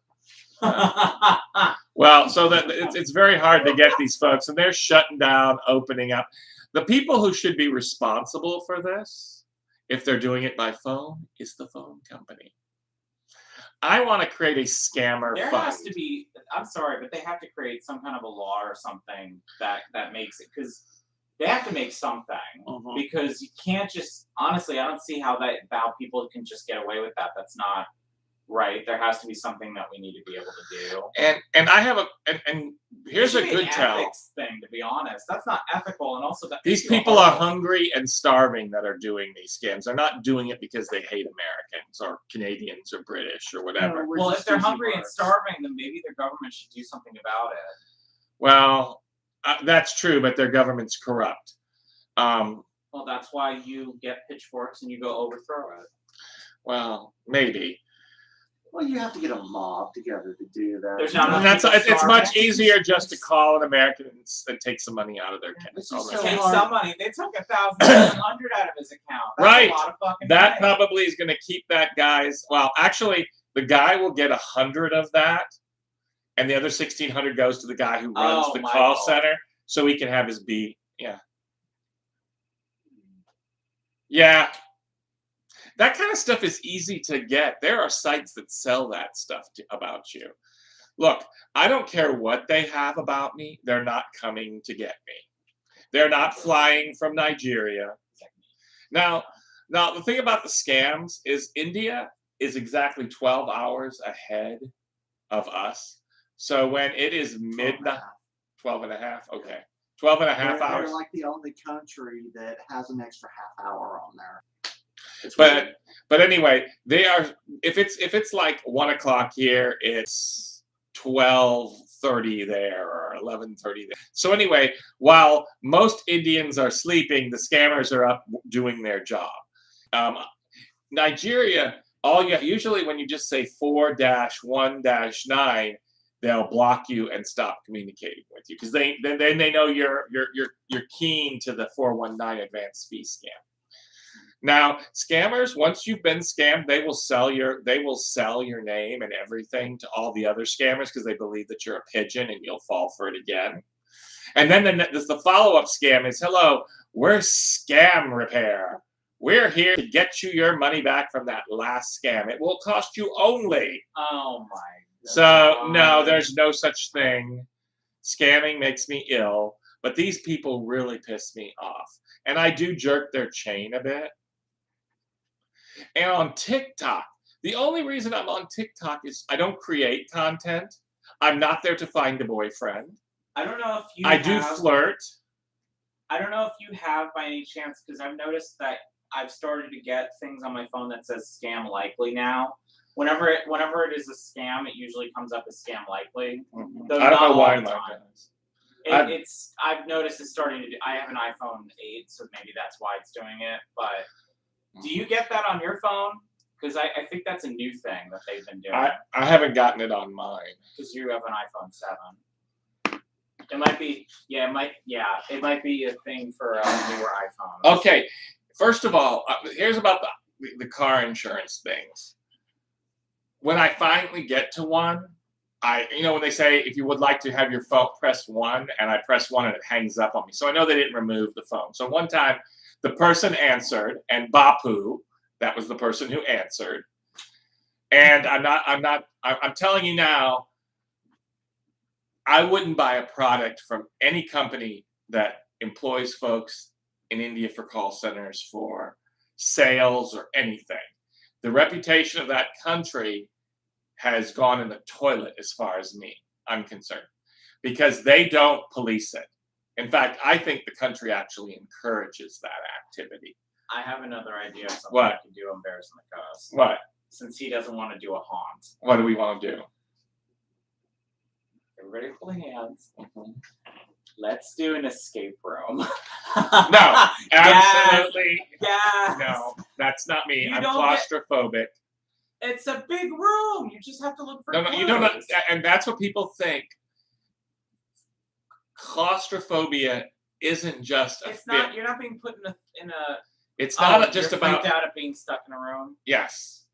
Speaker 2: Well, so that it's very hard to get these folks, and they're shutting down, opening up. The people who should be responsible for this, if they're doing it by phone, is the phone company. I want to create a scammer
Speaker 1: There
Speaker 2: fund.
Speaker 1: has to be. I'm sorry, but they have to create some kind of a law or something that makes it, because they have to make something,
Speaker 2: Mhm.
Speaker 1: because you can't just, honestly, I don't see how people can just get away with that. That's not right. There has to be something that we need to be able to do.
Speaker 2: And I have and here's
Speaker 1: It
Speaker 2: a
Speaker 1: should be
Speaker 2: good
Speaker 1: an
Speaker 2: tell.
Speaker 1: ethics thing, to be honest. That's not ethical, and also that
Speaker 2: These
Speaker 1: makes you a
Speaker 2: people are
Speaker 1: horrible-
Speaker 2: hungry and starving that are doing these scams. They're not doing it because they hate Americans or Canadians or British or whatever.
Speaker 3: We're
Speaker 1: Well,
Speaker 3: just
Speaker 1: if they're
Speaker 3: easy
Speaker 1: hungry and
Speaker 3: marks.
Speaker 1: starving, then maybe their government should do something about it.
Speaker 2: Well, that's true, but their government's corrupt.
Speaker 1: Well, that's why you get pitchforks and you go overthrow it.
Speaker 2: Well, maybe.
Speaker 3: Well, you have to get a mob together to do that.
Speaker 1: There's not
Speaker 2: And
Speaker 1: enough
Speaker 2: that's
Speaker 1: people
Speaker 2: it's much
Speaker 1: starving.
Speaker 2: easier just to call an American and take some money out of their account.
Speaker 3: This
Speaker 2: all
Speaker 3: is
Speaker 2: their
Speaker 3: so
Speaker 1: Take
Speaker 2: account.
Speaker 3: hard.
Speaker 1: some money. They took 1,700 out of his account. That's
Speaker 2: Right.
Speaker 1: a lot of fucking
Speaker 2: That
Speaker 1: money.
Speaker 2: probably is going to keep that guy's. Well, actually, the guy will get 100 of that, and the other 1,600 goes to the guy who runs
Speaker 1: Oh,
Speaker 2: the
Speaker 1: my
Speaker 2: call
Speaker 1: God.
Speaker 2: center, so he can have his B. Yeah. That kind of stuff is easy to get. There are sites that sell that stuff about you. Look, I don't care what they have about me. They're not coming to get me. They're not flying from Nigeria. Now, the thing about the scams is India is exactly 12 hours ahead of us. So when it is midnight, 12 and a half, okay. 12 and a half hours.
Speaker 3: They're like the only country that has an extra half hour on there. It's
Speaker 2: But
Speaker 3: weird.
Speaker 2: but anyway, they are. If it's like 1 o'clock here, it's 12:30 there or 11:30 there. So anyway, while most Indians are sleeping, the scammers are up doing their job. Nigeria, usually when you just say 4-1-9, they'll block you and stop communicating with you because then they know you're keen to the 419 advanced fee scam. Now, scammers, once you've been scammed, they will sell your name and everything to all the other scammers because they believe that you're a pigeon and you'll fall for it again. And then the follow-up scam is, hello, we're Scam Repair. We're here to get you your money back from that last scam. It will cost you only.
Speaker 1: Oh my God.
Speaker 2: So, no, there's no such thing. Scamming makes me ill, but these people really piss me off. And I do jerk their chain a bit. And on TikTok, the only reason I'm on TikTok is I don't create content. I'm not there to find a boyfriend.
Speaker 1: I don't know if you
Speaker 2: I do flirt.
Speaker 1: I don't know if you have by any chance, because I've noticed that I've started to get things on my phone that says scam likely now. Whenever it is a scam, it usually comes up as scam likely. Though
Speaker 2: I don't
Speaker 1: not
Speaker 2: know
Speaker 1: all
Speaker 2: why
Speaker 1: the
Speaker 2: mine
Speaker 1: time.
Speaker 2: does.
Speaker 1: I've noticed it's starting to do. I have an iPhone 8, so maybe that's why it's doing it. But do you get that on your phone? Because I think that's a new thing that they've been doing.
Speaker 2: I haven't gotten it on mine.
Speaker 1: Because you have an iPhone 7. It might be, it might be a thing for newer iPhones.
Speaker 2: Okay, first of all, here's about the car insurance things. When I finally get to one, when they say if you would like to have your phone, press 1, and I press 1 and it hangs up on me. So I know they didn't remove the phone. So one time, the person answered, and Bapu, that was the person who answered. And I'm telling you now, I wouldn't buy a product from any company that employs folks in India for call centers for sales or anything. The reputation of that country has gone in the toilet as far as I'm concerned, because they don't police it. In fact, I think the country actually encourages that activity.
Speaker 1: I have another idea of something
Speaker 2: What?
Speaker 1: I can do embarrassing the ghost.
Speaker 2: What?
Speaker 1: Since he doesn't want to do a haunt.
Speaker 2: What do we want to do?
Speaker 1: Everybody hold hands. Let's do an escape room.
Speaker 2: No, absolutely.
Speaker 1: Yes.
Speaker 2: No, that's not me.
Speaker 1: You
Speaker 2: I'm
Speaker 1: don't get-
Speaker 2: claustrophobic.
Speaker 1: It's a big room. You just have to look for
Speaker 2: No,
Speaker 1: clues.
Speaker 2: you don't know, and that's what people think. Claustrophobia isn't just a
Speaker 1: It's
Speaker 2: fear.
Speaker 1: not. You're not being put in a.
Speaker 2: It's not
Speaker 1: you're
Speaker 2: just
Speaker 1: freaked
Speaker 2: about.
Speaker 1: out at being stuck in a room.
Speaker 2: Yes.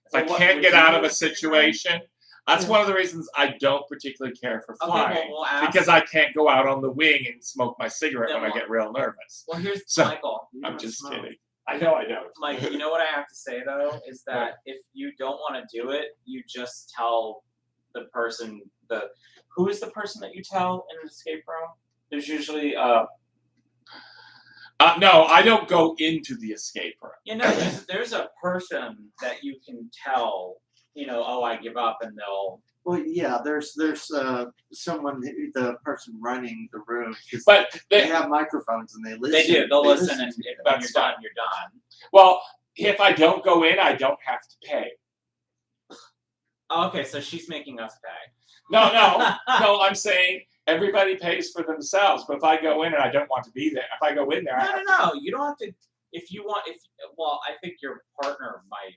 Speaker 2: If
Speaker 1: So
Speaker 2: I
Speaker 1: what
Speaker 2: can't
Speaker 1: would
Speaker 2: get
Speaker 1: you
Speaker 2: out
Speaker 1: do
Speaker 2: of a
Speaker 1: if you're in a room?
Speaker 2: situation, that's one of the reasons I don't particularly care for
Speaker 1: Okay,
Speaker 2: flying.
Speaker 1: well, we'll ask.
Speaker 2: Because I can't go out on the wing and smoke my cigarette
Speaker 1: Then
Speaker 2: when I
Speaker 1: what?
Speaker 2: get real nervous.
Speaker 1: Well, here's
Speaker 2: So-
Speaker 1: Michael.
Speaker 3: You
Speaker 2: I'm
Speaker 3: don't
Speaker 2: just
Speaker 3: smoke.
Speaker 2: kidding. I know.
Speaker 1: Mike, you know what I have to say though is that if you don't want to do it, you just tell the person who is the person that you tell in an escape room. There's usually
Speaker 2: no, I don't go into the escape room.
Speaker 1: you know there's a person that you can tell. Oh, I give up, and they'll.
Speaker 3: Well, yeah, there's someone, the person running the room, 'cause
Speaker 2: But
Speaker 3: they have microphones and they listen.
Speaker 1: They do. They'll listen, and
Speaker 3: to you.
Speaker 1: when you're done, you're done.
Speaker 2: well, if I don't go in, I don't have to pay.
Speaker 1: Okay, so she's making us pay.
Speaker 2: No, I'm saying everybody pays for themselves. But if I go in and I don't want to be there, if I go in there,
Speaker 1: No. You don't have to. If you want, well, I think your partner might.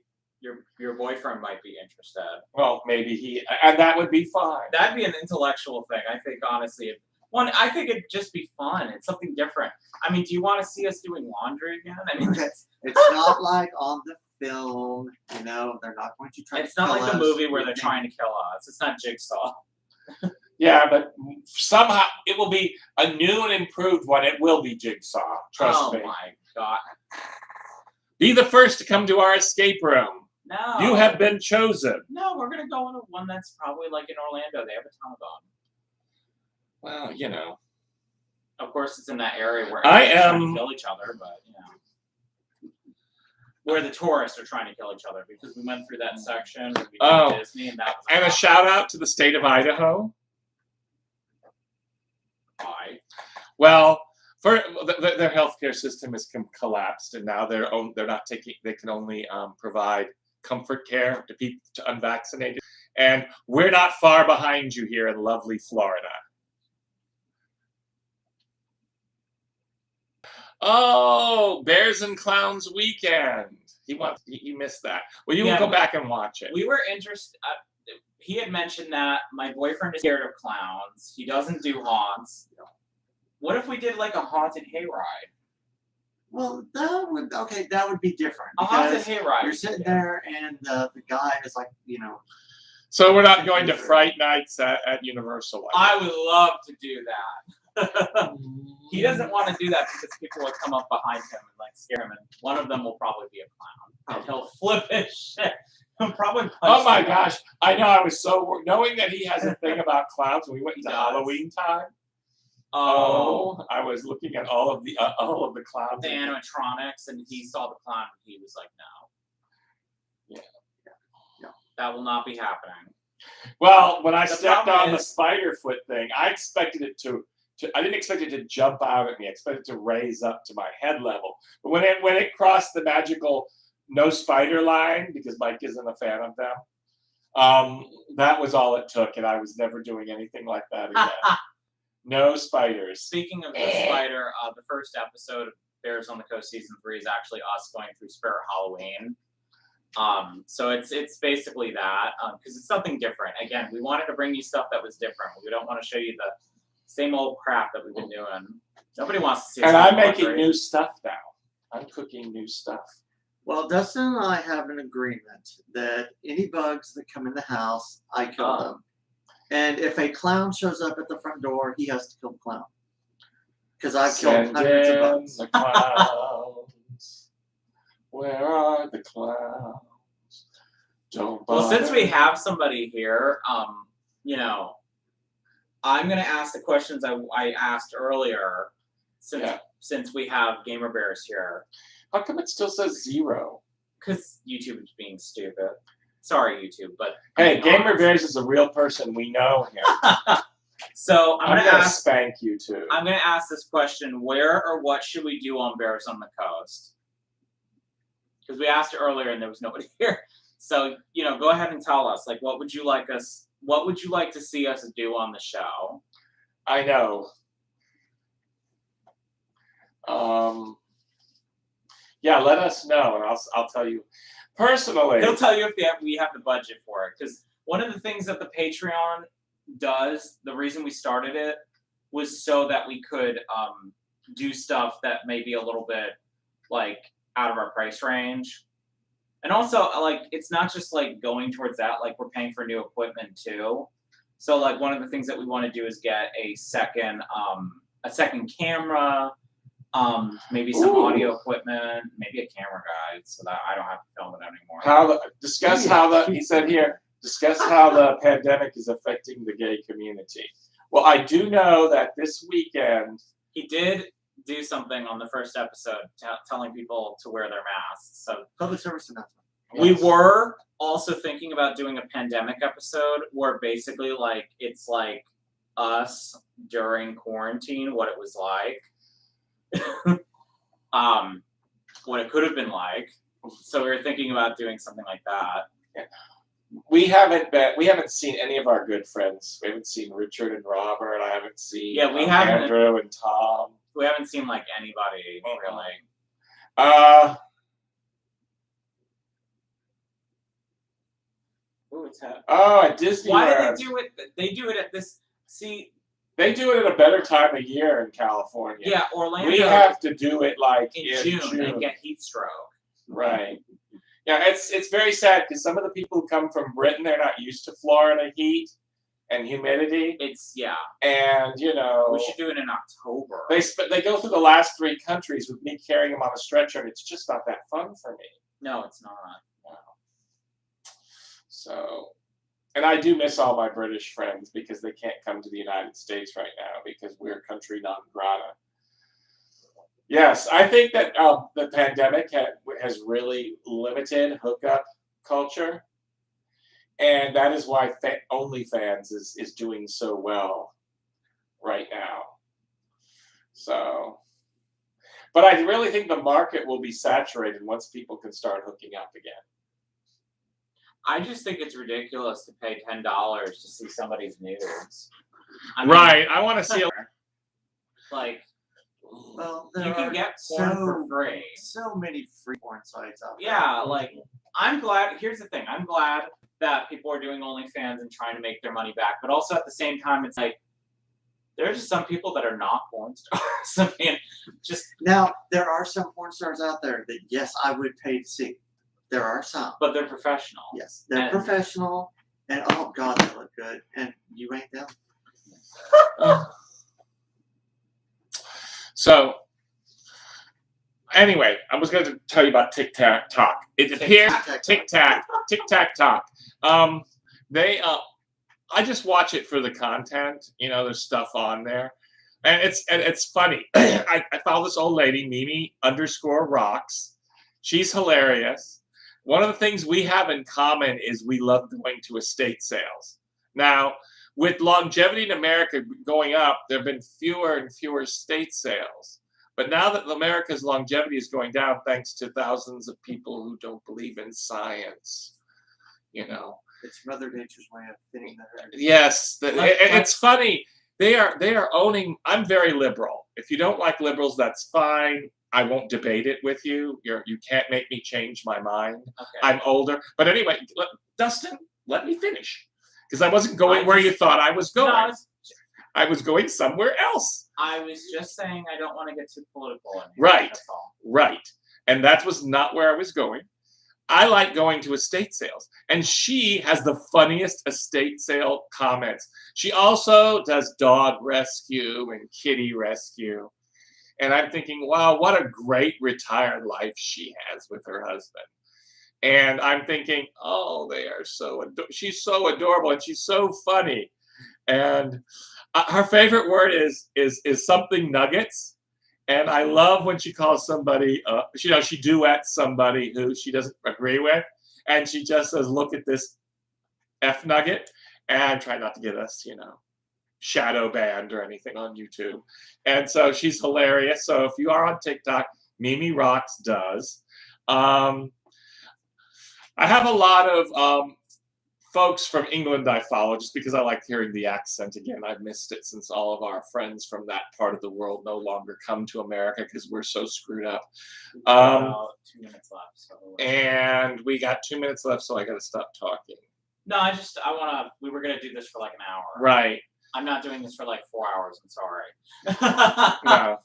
Speaker 1: Your boyfriend might be interested.
Speaker 2: well, maybe and that would be fine.
Speaker 1: That'd be an intellectual thing. I think honestly, I think it'd just be fun. It's something different. I mean, do you want to see us doing laundry again? I mean,
Speaker 3: It's not like on the film, they're not going to try
Speaker 1: it's
Speaker 3: to
Speaker 1: not
Speaker 3: kill
Speaker 1: like the
Speaker 3: us.
Speaker 1: movie where they're trying to kill us. It's not Jigsaw.
Speaker 2: Yeah, but somehow it will be a new and improved one. It will be Jigsaw. Trust me.
Speaker 1: Oh my god.
Speaker 2: Be the first to come to our escape room.
Speaker 1: No.
Speaker 2: You have been chosen.
Speaker 1: No, we're gonna go into one that's probably like in Orlando. They have a ton of them.
Speaker 2: Well,
Speaker 1: Of course, it's in that area where
Speaker 2: I
Speaker 1: everyone's trying
Speaker 2: am-
Speaker 1: to kill each other, but where the tourists are trying to kill each other because we went through that section when we went to Disney, and that was
Speaker 2: And a shout out to the state of Idaho.
Speaker 1: why.
Speaker 2: Well, for their healthcare system has collapsed, and now they're not taking. They can only provide comfort care to people to unvaccinated, and we're not far behind you here in lovely Florida. Oh, Bears and Clowns weekend. He missed that. Well, you can go back and watch it.
Speaker 1: We were interested. He had mentioned that my boyfriend is scared of clowns. He doesn't do haunts. What if we did like a haunted hayride?
Speaker 3: Well, that would be different.
Speaker 1: A haunted
Speaker 3: Because
Speaker 1: hayride.
Speaker 3: you're sitting there and the guy is like,
Speaker 2: So we're not going to Fright Nights at Universal.
Speaker 1: I would love to do that. He doesn't want to do that because people will come up behind him and like scare him, and one of them will probably be a clown, and he'll flip his shit. He'll probably punch
Speaker 2: Oh my
Speaker 1: someone.
Speaker 2: gosh! I know. I was so knowing that he has a thing about clowns. When we went
Speaker 1: He
Speaker 2: into
Speaker 1: does.
Speaker 2: Halloween time.
Speaker 1: Oh,
Speaker 2: I was looking at all of the clowns.
Speaker 1: the animatronics, and he saw the clown, and he was like, "No, that will not be happening."
Speaker 2: Well, when I
Speaker 1: The
Speaker 2: stepped
Speaker 1: problem
Speaker 2: on the
Speaker 1: is-
Speaker 2: spider foot thing, I expected it to. I didn't expect it to jump out at me. I expected it to raise up to my head level. But when it crossed the magical no spider line, because Mike isn't a fan of them, that was all it took, and I was never doing anything like that again. No spiders.
Speaker 1: Speaking of the spider, the first episode of Bears on the Coast season 3 is actually us going through Spirit Halloween. So it's basically that because it's something different. Again, we wanted to bring you stuff that was different. We don't want to show you the same old crap that we've been doing. Nobody wants to see us.
Speaker 2: And
Speaker 1: do
Speaker 2: I'm
Speaker 1: laundry.
Speaker 2: making new stuff now. I'm cooking new stuff.
Speaker 3: Well, Dustin and I have an agreement that any bugs that come in the house, I kill them. And if a clown shows up at the front door, he has to kill the clown. Because I've killed
Speaker 2: Send
Speaker 3: hundreds of
Speaker 2: in
Speaker 3: bugs.
Speaker 2: the clowns. Where are the clowns? Don't
Speaker 1: Well,
Speaker 2: bother.
Speaker 1: since we have somebody here, I'm gonna ask the questions I asked earlier, since we have Gamer Bears here,
Speaker 2: How come it still says 0?
Speaker 1: because YouTube is being stupid. Sorry, YouTube, but
Speaker 2: Hey, Gamer Bears is a real person. We know him.
Speaker 1: So I'm
Speaker 2: I'm
Speaker 1: gonna
Speaker 2: gonna
Speaker 1: ask.
Speaker 2: spank you too.
Speaker 1: I'm gonna ask this question: where or what should we do on Bears on the Coast? Because we asked earlier and there was nobody here. So go ahead and tell us. Like, what would you like to see us do on the show?
Speaker 2: I know. Yeah, let us know, and I'll tell you personally.
Speaker 1: He'll tell you if we have the budget for it. Because one of the things that the Patreon does, the reason we started it, was so that we could do stuff that may be a little bit like out of our price range. And also, like, it's not just like going towards that, like we're paying for new equipment too. So like one of the things that we want to do is get a second camera, Maybe some
Speaker 2: Ooh.
Speaker 1: audio equipment, maybe a camera guide, so that I don't have to film it anymore.
Speaker 2: Discuss how the pandemic is affecting the gay community. Well, I do know that this weekend
Speaker 1: He did do something on the first episode, telling people to wear their masks. So
Speaker 3: Public service announcement.
Speaker 1: we were also thinking about doing a pandemic episode where basically like it's like us during quarantine, what it was like, what it could have been like. So we were thinking about doing something like that.
Speaker 2: we haven't seen any of our good friends. We haven't seen Richard and Robert. I haven't seen
Speaker 1: we haven't.
Speaker 2: Andrew and Tom.
Speaker 1: We haven't seen like anybody really. Ooh, it's happening.
Speaker 2: Oh, at Disneyland.
Speaker 1: Why do they do it? They do it at this. See,
Speaker 2: They do it at a better time of year in California.
Speaker 1: yeah, Orlando.
Speaker 2: We have to do it like
Speaker 1: in June and get heat stroke.
Speaker 2: Right. Yeah, it's very sad because some of the people who come from Britain, they're not used to Florida heat and humidity.
Speaker 1: It's
Speaker 2: And
Speaker 1: we should do it in October.
Speaker 2: They go through the last 3 countries with me carrying them on a stretcher, and it's just not that fun for me.
Speaker 1: No, it's not.
Speaker 2: No. So, and I do miss all my British friends because they can't come to the United States right now because we're country non grata. Yes, I think that the pandemic has really limited hookup culture, and that is why OnlyFans is doing so well right now. So, but I really think the market will be saturated once people can start hooking up again.
Speaker 1: I just think it's ridiculous to pay $10 to see somebody's nudes. I mean,
Speaker 2: Right, I want to see.
Speaker 1: Like,
Speaker 3: Well,
Speaker 1: you
Speaker 3: there
Speaker 1: can
Speaker 3: are
Speaker 1: get porn for free.
Speaker 3: so many free porn sites out there.
Speaker 1: Yeah, like I'm glad. Here's the thing: I'm glad that people are doing OnlyFans and trying to make their money back. But also at the same time, it's like there are just some people that are not porn stars. I mean, just
Speaker 3: Now there are some porn stars out there that yes, I would pay to see. There are some.
Speaker 1: but they're professional.
Speaker 3: Yes, they're
Speaker 1: And-
Speaker 3: professional, and oh god, they look good. And you ain't them.
Speaker 2: So, anyway, I was going to tell you about TikTok. It appears TikTok. I just watch it for the content. There's stuff on there, and it's funny. I follow this old lady, Mimi_rocks. She's hilarious. One of the things we have in common is we love going to estate sales. Now, with longevity in America going up, there have been fewer and fewer estate sales. But now that America's longevity is going down, thanks to thousands of people who don't believe in science,
Speaker 3: It's Mother Nature's way of fitting the herd.
Speaker 2: Yes, it's funny. They are owning. I'm very liberal. If you don't like liberals, that's fine. I won't debate it with you. You can't make me change my mind.
Speaker 1: Okay.
Speaker 2: I'm older. But anyway, Dustin, let me finish. Because I wasn't going where you thought I was going.
Speaker 1: No,
Speaker 2: I was going somewhere else.
Speaker 1: I was just saying I don't want to get too political in here.
Speaker 2: Right.
Speaker 1: That's all.
Speaker 2: Right. And that was not where I was going. I like going to estate sales. And she has the funniest estate sale comments. She also does dog rescue and kitty rescue. And I'm thinking, wow, what a great retired life she has with her husband. And I'm thinking, oh, they are she's so adorable and she's so funny. And her favorite word is something nuggets. And I love when she calls somebody, she duets somebody who she doesn't agree with. And she just says, look at this F nugget. And try not to get us, shadow banned or anything on YouTube. And so she's hilarious. So if you are on TikTok, Mimi Rocks does. I have a lot of folks from England I follow just because I like hearing the accent again. I've missed it since all of our friends from that part of the world no longer come to America because we're so screwed up.
Speaker 1: About 2 minutes left. So
Speaker 2: And we got 2 minutes left, so I got to stop talking.
Speaker 1: no, we were going to do this for like an hour.
Speaker 2: Right.
Speaker 1: I'm not doing this for like 4 hours. I'm sorry.
Speaker 2: No.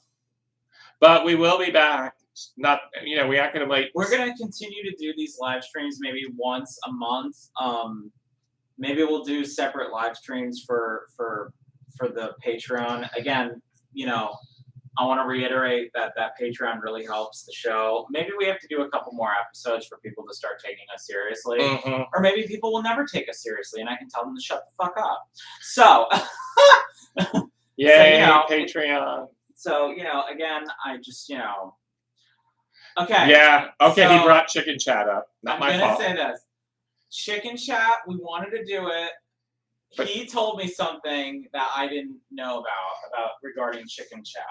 Speaker 2: But we will be back. Not, we aren't going to wait.
Speaker 1: We're going to continue to do these live streams maybe once a month. Maybe we'll do separate live streams for the Patreon. Again, I want to reiterate that Patreon really helps the show. Maybe we have to do a couple more episodes for people to start taking us seriously.
Speaker 2: Mm-hmm.
Speaker 1: Or maybe people will never take us seriously and I can tell them to shut the fuck up. So,
Speaker 2: Yay,
Speaker 1: so,
Speaker 2: Patreon.
Speaker 1: So, again, I just, Okay.
Speaker 2: Yeah. Okay, he
Speaker 1: so
Speaker 2: brought chicken chat up. Not my
Speaker 1: I'm
Speaker 2: fault.
Speaker 1: going to say this. Chicken chat, we wanted to do it.
Speaker 2: But-
Speaker 1: He told me something that I didn't know about regarding chicken chat.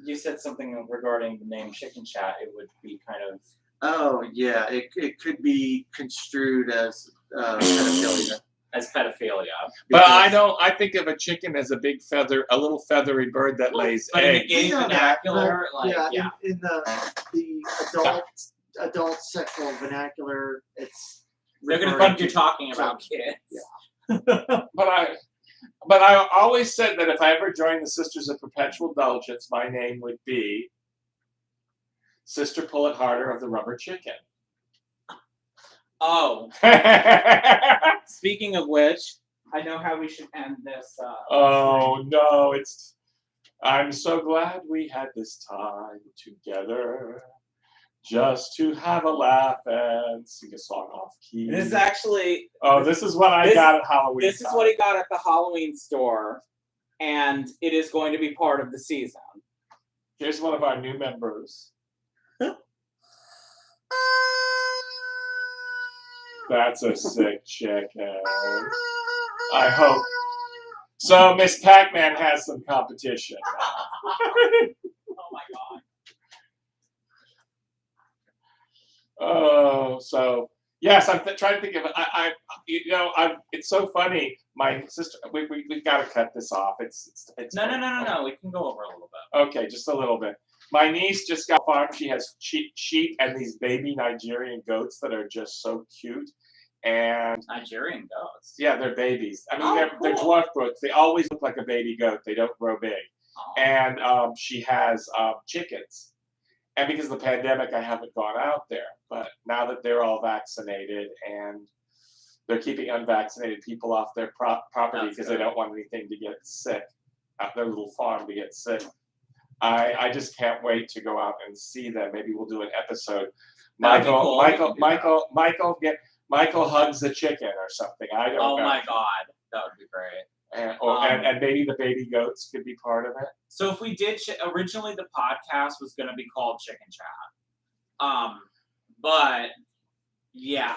Speaker 1: You said something regarding the name chicken chat. It would be kind of.
Speaker 3: Oh yeah, it could be construed as pedophilia.
Speaker 1: As pedophilia.
Speaker 2: But
Speaker 3: Because-
Speaker 2: I think of a chicken as a little feathery bird that lays
Speaker 1: But in the
Speaker 2: eggs.
Speaker 1: gay
Speaker 3: You know that,
Speaker 1: vernacular,
Speaker 3: but,
Speaker 1: like, yeah.
Speaker 3: in the adult sexual vernacular, it's
Speaker 1: They're going to
Speaker 3: referring
Speaker 1: think you're talking about kids.
Speaker 3: Yeah.
Speaker 2: But I always said that if I ever joined the Sisters of Perpetual Indulgence, my name would be Sister Pull It Harder of the Rubber Chicken.
Speaker 1: Oh, speaking of which, I know how we should end this.
Speaker 2: Oh no, I'm so glad we had this time together just to have a laugh and sing a song off key.
Speaker 1: This is actually.
Speaker 2: Oh, this is what I
Speaker 1: this-
Speaker 2: got at Halloween.
Speaker 1: This is what he got at the Halloween store, and it is going to be part of the season.
Speaker 2: Here's one of our new members. That's a sick chicken. I hope. So Miss Pac-Man has some competition.
Speaker 1: Oh my god.
Speaker 2: Oh, so yes, I'm trying to think of. It's so funny. My sister, we got to cut this off. It's
Speaker 1: No. We can go over a little bit.
Speaker 2: Okay, just a little bit. My niece just got farm. She has sheep and these baby Nigerian goats that are just so cute. And
Speaker 1: Nigerian goats.
Speaker 2: yeah, they're babies. I mean,
Speaker 1: Oh,
Speaker 2: they're
Speaker 1: cool.
Speaker 2: dwarf goats. They always look like a baby goat. They don't grow big.
Speaker 1: Oh.
Speaker 2: And she has chickens. And because of the pandemic, I haven't gone out there. But now that they're all vaccinated and they're keeping unvaccinated people off their property
Speaker 1: That's
Speaker 2: because
Speaker 1: good.
Speaker 2: they don't want anything to get sick, at their little farm to get sick. I just can't wait to go out and see them. Maybe we'll do an episode.
Speaker 1: That'd be cool. We can do that.
Speaker 2: Michael hugs the chicken or something. I don't know.
Speaker 1: Oh my god, that would be great.
Speaker 2: And maybe the baby goats could be part of it.
Speaker 1: So if we did originally, the podcast was going to be called Chicken Chat. But yeah,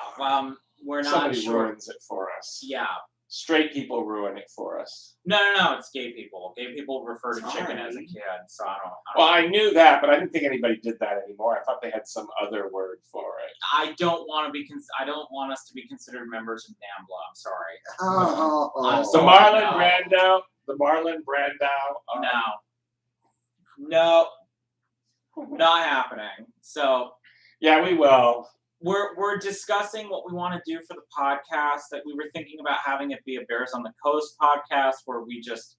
Speaker 1: we're not
Speaker 2: Somebody
Speaker 1: sure.
Speaker 2: ruins it for us.
Speaker 1: Yeah.
Speaker 2: Straight people ruin it for us.
Speaker 1: No. It's gay people. Gay people refer to chicken as a
Speaker 3: Sorry.
Speaker 1: kid, so I don't.
Speaker 2: Well, I knew that, but I didn't think anybody did that anymore. I thought they had some other word for it.
Speaker 1: I don't want to be. I don't want us to be considered members of NAMBLA. I'm sorry. I'm
Speaker 2: The
Speaker 1: sorry.
Speaker 2: Marlon Brando.
Speaker 1: No, not happening. So
Speaker 2: Yeah, we will.
Speaker 1: we're discussing what we want to do for the podcast. That we were thinking about having it be a Bears on the Coast podcast, where we just,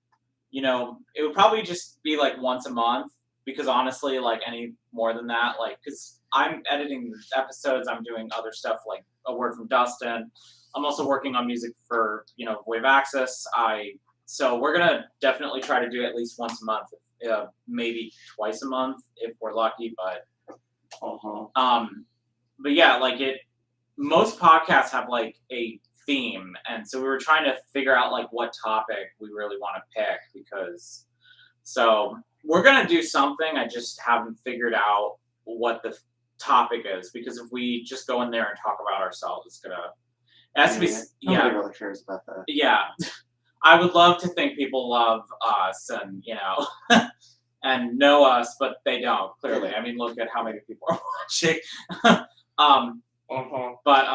Speaker 1: it would probably just be like once a month. Because honestly, like any more than that, because I'm editing the episodes, I'm doing other stuff like A Word from Dustin. I'm also working on music for Wave Access. So we're gonna definitely try to do it at least once a month, maybe twice a month if we're lucky. But but yeah, most podcasts have like a theme, and so we were trying to figure out like what topic we really want to pick because so. We're going to do something. I just haven't figured out what the topic is because if we just go in there and talk about ourselves, it's going to. It has to be.
Speaker 3: Nobody really cares about that.
Speaker 1: Yeah. I would love to think people love us and, and know us, but they don't, clearly. I mean, look at how many people are watching. But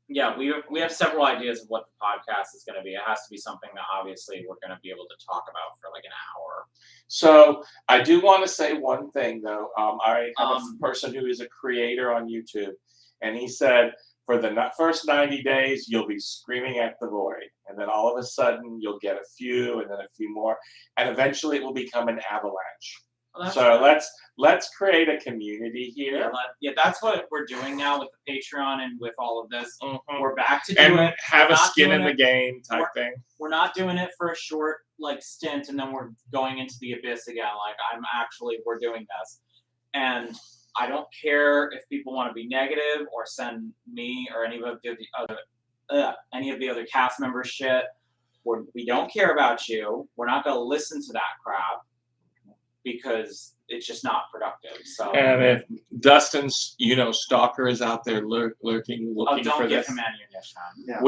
Speaker 1: yeah, we have several ideas of what the podcast is going to be. It has to be something that obviously we're going to be able to talk about for like an hour.
Speaker 2: So I do want to say one thing though. I have a person who is a creator on YouTube, and he said for the first 90 days you'll be screaming at the void, and then all of a sudden you'll get a few, and then a few more, and eventually it will become an avalanche.
Speaker 1: Well, that's
Speaker 2: So
Speaker 1: good.
Speaker 2: let's create a community
Speaker 1: Yeah,
Speaker 2: here.
Speaker 1: that's what we're doing now with the Patreon and with all of this.
Speaker 2: Mhm.
Speaker 1: We're back to
Speaker 2: And
Speaker 1: do it.
Speaker 2: have
Speaker 1: We're
Speaker 2: a
Speaker 1: not
Speaker 2: skin in
Speaker 1: doing
Speaker 2: the
Speaker 1: it-
Speaker 2: game type thing.
Speaker 1: We're not doing it for a short stint and then we're going into the abyss again. We're doing this. And I don't care if people want to be negative or send me or any of the other cast members shit. We don't care about you. We're not going to listen to that crap because it's just not productive. So
Speaker 2: And if Dustin's, stalker is out there lurking, looking
Speaker 1: don't
Speaker 2: for
Speaker 1: give
Speaker 2: this,
Speaker 1: him ammunition.
Speaker 3: Yeah.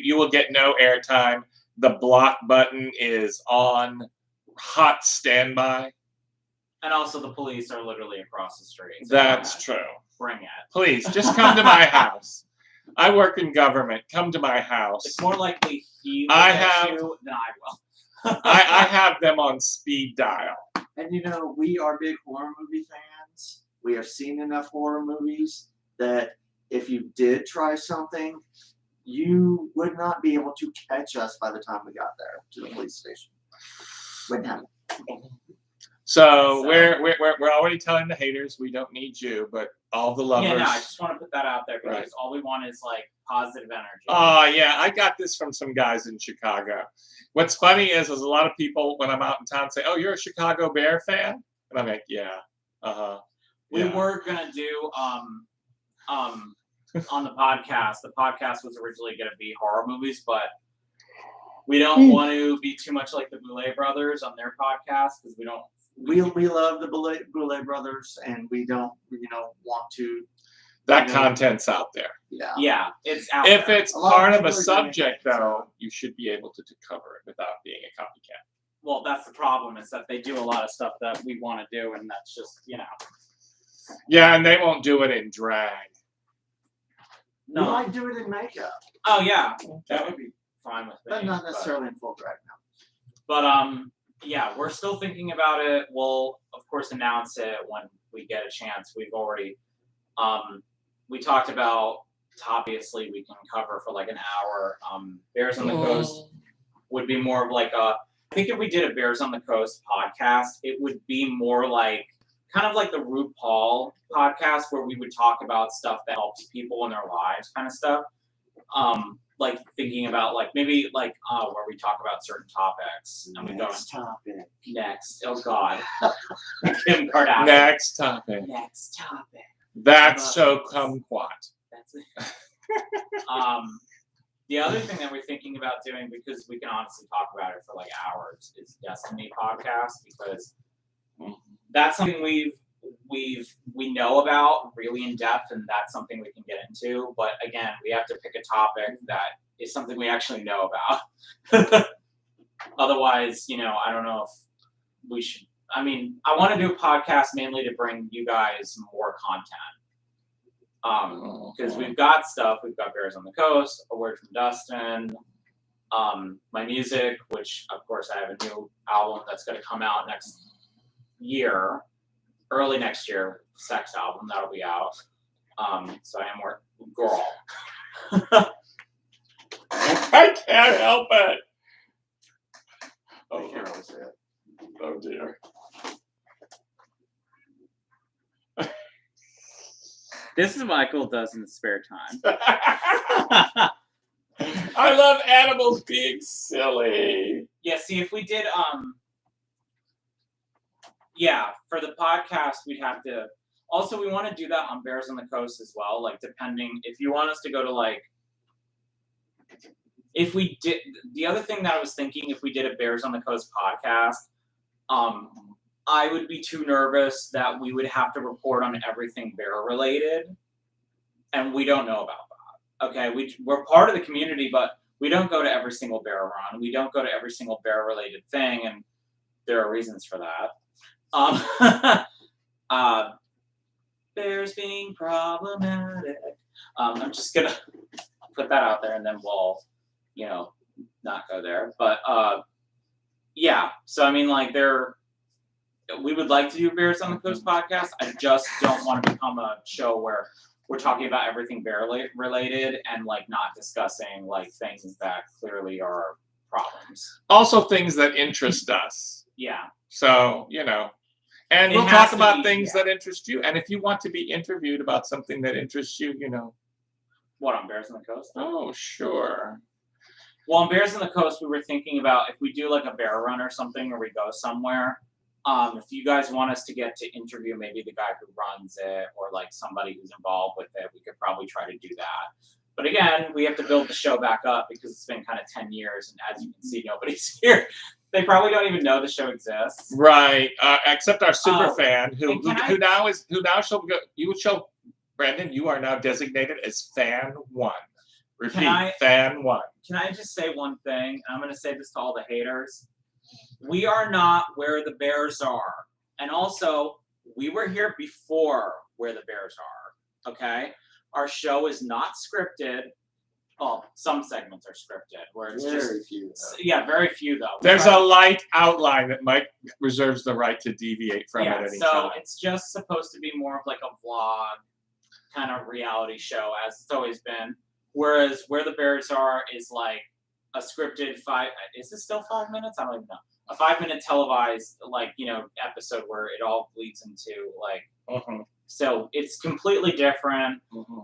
Speaker 2: you will get no airtime. The block button is on hot standby.
Speaker 1: And also, the police are literally across the street. So
Speaker 2: That's
Speaker 1: go ahead.
Speaker 2: true.
Speaker 1: Bring it.
Speaker 2: Please, just come to my house. I work in government. Come to my house.
Speaker 1: It's more likely he will
Speaker 2: I
Speaker 1: get
Speaker 2: have-
Speaker 1: you than I will.
Speaker 2: I have them on speed dial.
Speaker 3: And we are big horror movie fans. We have seen enough horror movies that if you did try something, you would not be able to catch us by the time we got there to the police station. Wouldn't happen.
Speaker 2: So
Speaker 1: So-
Speaker 2: we're already telling the haters we don't need you, but all the lovers.
Speaker 1: Yeah, no, I just want to put that out there because
Speaker 2: Right.
Speaker 1: all we want is positive energy.
Speaker 2: Oh yeah, I got this from some guys in Chicago. What's funny is a lot of people when I'm out in town say, "Oh, you're a Chicago Bear fan," and I'm like, "Yeah,
Speaker 1: We
Speaker 2: yeah.
Speaker 1: were gonna do on the podcast. The podcast was originally gonna be horror movies, but we don't want to be too much like the Boulet brothers on their podcast because we don't.
Speaker 3: We love the Boulet brothers, and we don't want to.
Speaker 2: That content's out there.
Speaker 3: Yeah.
Speaker 1: Yeah, it's out
Speaker 2: If
Speaker 1: there.
Speaker 2: it's
Speaker 3: A lot
Speaker 2: part
Speaker 3: of
Speaker 2: of a
Speaker 3: people are doing
Speaker 2: subject,
Speaker 3: it, so-
Speaker 2: though, you should be able to cover it without being a copycat.
Speaker 1: Well, that's the problem is that they do a lot of stuff that we want to do, and that's just
Speaker 2: Yeah, and they won't do it in drag.
Speaker 3: We
Speaker 1: no.
Speaker 3: might do it in makeup,
Speaker 1: Oh yeah, that would be fine with me.
Speaker 3: but not necessarily in full drag now.
Speaker 1: But yeah, we're still thinking about it. We'll of course announce it when we get a chance. We've already we talked about obviously we can cover for an hour. Bears on the Coast would be more of I think if we did a Bears on the Coast podcast, it would be more kind of like the RuPaul podcast where we would talk about stuff that helps people in their lives, kind of stuff. Thinking about maybe where we talk about certain topics and we go
Speaker 3: Next topic.
Speaker 1: next. Oh God, Kim Kardashian.
Speaker 2: Next topic.
Speaker 1: Next topic.
Speaker 2: That's so kumquat.
Speaker 1: That's it. The other thing that we're thinking about doing, because we can honestly talk about it for hours, is Destiny podcast because that's something we know about really in depth, and that's something we can get into. But again, we have to pick a topic that is something we actually know about. Otherwise, I don't know if we should. I mean, I want to do a podcast mainly to bring you guys more content. Because we've got stuff. We've got Bears on the Coast, A Word from Dustin, my music, which of course I have a new album that's going to come out next year, early next year. Sex album that'll be out. So I am more girl.
Speaker 2: I can't help it.
Speaker 3: I can't really say it.
Speaker 2: Oh dear.
Speaker 1: This is what Michael does in his spare time.
Speaker 2: I love animals being silly.
Speaker 1: Yeah, see, if we did, yeah, for the podcast, we'd have to. Also, we want to do that on Bears on the Coast as well. Depending if you want us to go to if we did the other thing that I was thinking, if we did a Bears on the Coast podcast, I would be too nervous that we would have to report on everything bear related, and we don't know about that. Okay, we're part of the community, but we don't go to every single bear run. We don't go to every single bear related thing, and there are reasons for that. Bears being problematic. I'm just gonna put that out there, and then we'll, not go there. But yeah. So I mean, we would like to do Bears on the Coast podcast. I just don't want to become a show where we're talking about everything bear related and not discussing things that clearly are problems.
Speaker 2: Also, things that interest us.
Speaker 1: Yeah.
Speaker 2: So And
Speaker 1: It
Speaker 2: we'll
Speaker 1: has
Speaker 2: talk
Speaker 1: to
Speaker 2: about
Speaker 1: be,
Speaker 2: things
Speaker 1: yeah.
Speaker 2: that interest you. And if you want to be interviewed about something that interests you,
Speaker 1: What, on Bears on the Coast?
Speaker 2: Oh, sure.
Speaker 1: Well, on Bears on the Coast, we were thinking about if we do like a bear run or something, or we go somewhere. If you guys want us to get to interview maybe the guy who runs it or like somebody who's involved with it, we could probably try to do that. But again, we have to build the show back up because it's been kind of 10 years, and as you can see, nobody's here. They probably don't even know the show exists.
Speaker 2: Right. Except our super
Speaker 1: Oh,
Speaker 2: fan who
Speaker 1: and can
Speaker 2: now shall go. You shall, Brandon. You are now designated as fan 1. Repeat, fan 1.
Speaker 1: Can I just say one thing? I'm going to say this to all the haters. We are not where the Bears are. And also, we were here before where the Bears are. Okay? Our show is not scripted. Well, some segments are scripted. Where it's
Speaker 3: Very few.
Speaker 1: Yeah, very few though.
Speaker 2: There's a light outline that Mike reserves the right to deviate from at any
Speaker 1: so
Speaker 2: time.
Speaker 1: it's just supposed to be more of like a vlog kind of reality show, as it's always been. Whereas Where the Bears Are is like a scripted is it still 5 minutes? I don't even know. A 5-minute televised, episode where it all bleeds into so it's completely different.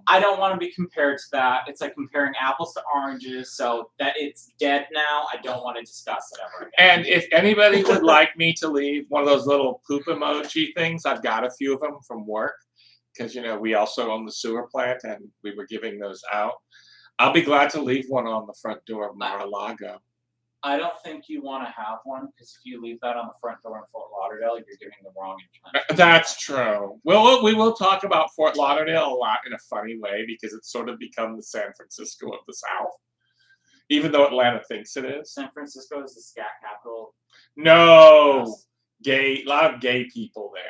Speaker 1: I don't want to be compared to that. It's like comparing apples to oranges. So that it's dead now. I don't want to discuss it ever again.
Speaker 2: And if anybody would like me to leave one of those little poop emoji things, I've got a few of them from work because, we also own the sewer plant and we were giving those out. I'll be glad to leave one on the front door of Mar-a-Lago.
Speaker 1: I don't think you want to have one because if you leave that on the front door in Fort Lauderdale, you're giving the wrong information.
Speaker 2: That's true. We will talk about Fort Lauderdale a lot in a funny way because it's sort of become the San Francisco of the South, even though Atlanta thinks it is.
Speaker 1: San Francisco is the scat capital.
Speaker 2: No, a lot of gay people there.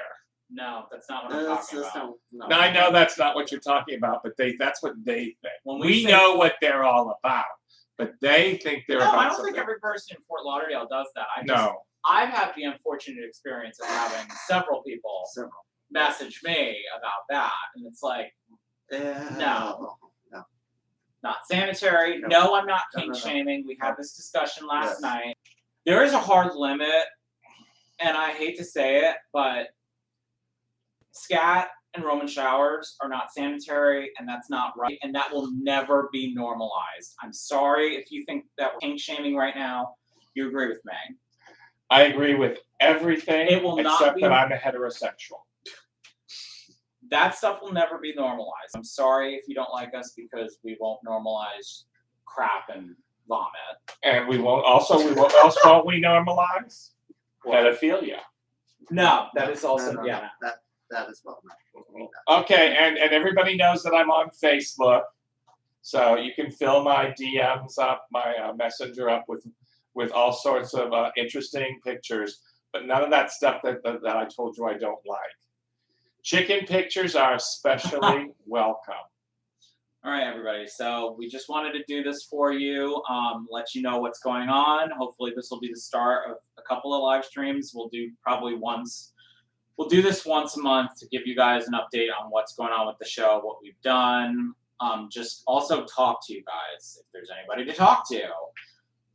Speaker 1: No, that's not what I'm talking about.
Speaker 2: No, I know that's not what you're talking about, but that's what they think.
Speaker 1: When
Speaker 2: we know what they're all about. But they think they're about
Speaker 1: I don't
Speaker 2: something.
Speaker 1: think every person in Fort Lauderdale does that. I've had the unfortunate experience of having several people message me about that. And it's like, no. Not sanitary. No, I'm not kink shaming. We had this discussion last night. There is a hard limit, and I hate to say it, but scat and Roman showers are not sanitary, and that's not right, and that will never be normalized. I'm sorry if you think that we're kink shaming right now. You agree with me.
Speaker 2: I agree with everything
Speaker 1: It will not
Speaker 2: except
Speaker 1: be-
Speaker 2: that I'm a heterosexual.
Speaker 1: That stuff will never be normalized. I'm sorry if you don't like us because we won't normalize crap and vomit.
Speaker 2: And what else won't we normalize? Pedophilia.
Speaker 1: No, that is also
Speaker 3: That is well.
Speaker 2: Okay, and everybody knows that I'm on Facebook, so you can fill my DMs up, my messenger up with all sorts of interesting pictures, but none of that stuff that I told you I don't like. Chicken pictures are especially welcome.
Speaker 1: All right, everybody. So we just wanted to do this for you, let you know what's going on. Hopefully this will be the start of a couple of live streams. We'll do this once a month to give you guys an update on what's going on with the show, what we've done. Just also talk to you guys if there's anybody to talk to.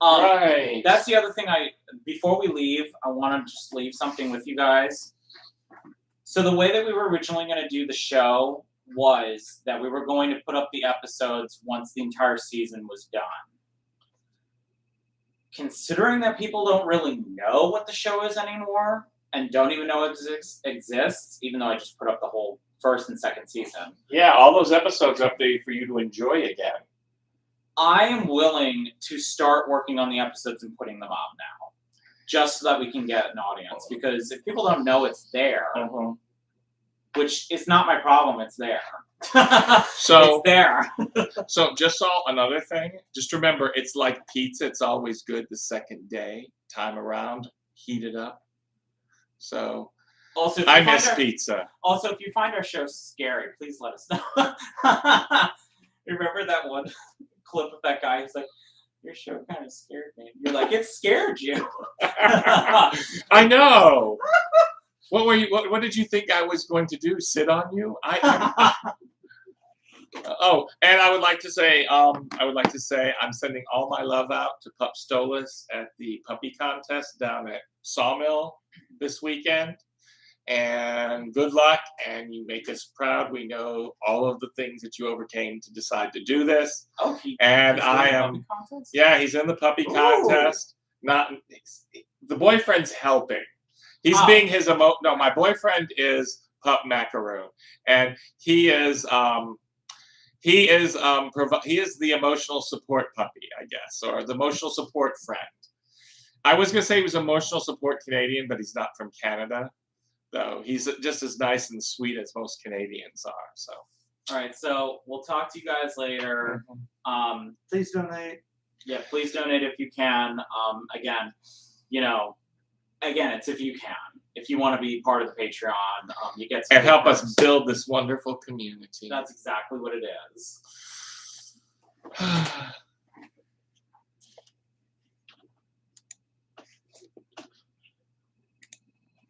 Speaker 2: Right.
Speaker 1: That's the other thing. Before we leave, I want to just leave something with you guys. So the way that we were originally going to do the show was that we were going to put up the episodes once the entire season was done. Considering that people don't really know what the show is anymore and don't even know it exists, even though I just put up the whole first and second season.
Speaker 2: Yeah, all those episodes up there for you to enjoy again.
Speaker 1: I am willing to start working on the episodes and putting them up now, just so that we can get an audience. Because if people don't know it's there, which is not my problem, it's there.
Speaker 2: So
Speaker 1: it's there.
Speaker 2: So just another thing. Just remember, it's like pizza. It's always good the second time around. Heat it up. So
Speaker 1: Also,
Speaker 2: I miss pizza.
Speaker 1: Also, if you find our show scary, please let us know. Remember that one clip of that guy who's like, your show kind of scared me. You're like, it scared you.
Speaker 2: I know. What were you? What did you think I was going to do? Sit on you? Oh, and I would like to say, I'm sending all my love out to Pup Stolas at the puppy contest down at Sawmill this weekend. and good luck, and you make us proud. We know all of the things that you overcame to decide to do this.
Speaker 1: Oh,
Speaker 2: And
Speaker 1: he's
Speaker 2: I
Speaker 1: doing a
Speaker 2: am,
Speaker 1: puppy contest?
Speaker 2: yeah, he's in the puppy contest. Not the boyfriend's helping. He's
Speaker 1: Oh.
Speaker 2: being his no, my boyfriend is Pup Macaroon, and he is he is the emotional support puppy, I guess, or the emotional support friend. I was gonna say he was emotional support Canadian, but he's not from Canada, though. He's just as nice and sweet as most Canadians are. So,
Speaker 1: All right, so we'll talk to you guys later.
Speaker 3: Please donate.
Speaker 1: Yeah, please donate if you can. Again, you know, it's if you can. If you want to be part of the Patreon, you get some
Speaker 2: and
Speaker 1: good
Speaker 2: help us
Speaker 1: perks.
Speaker 2: build this wonderful community.
Speaker 1: That's exactly what it is.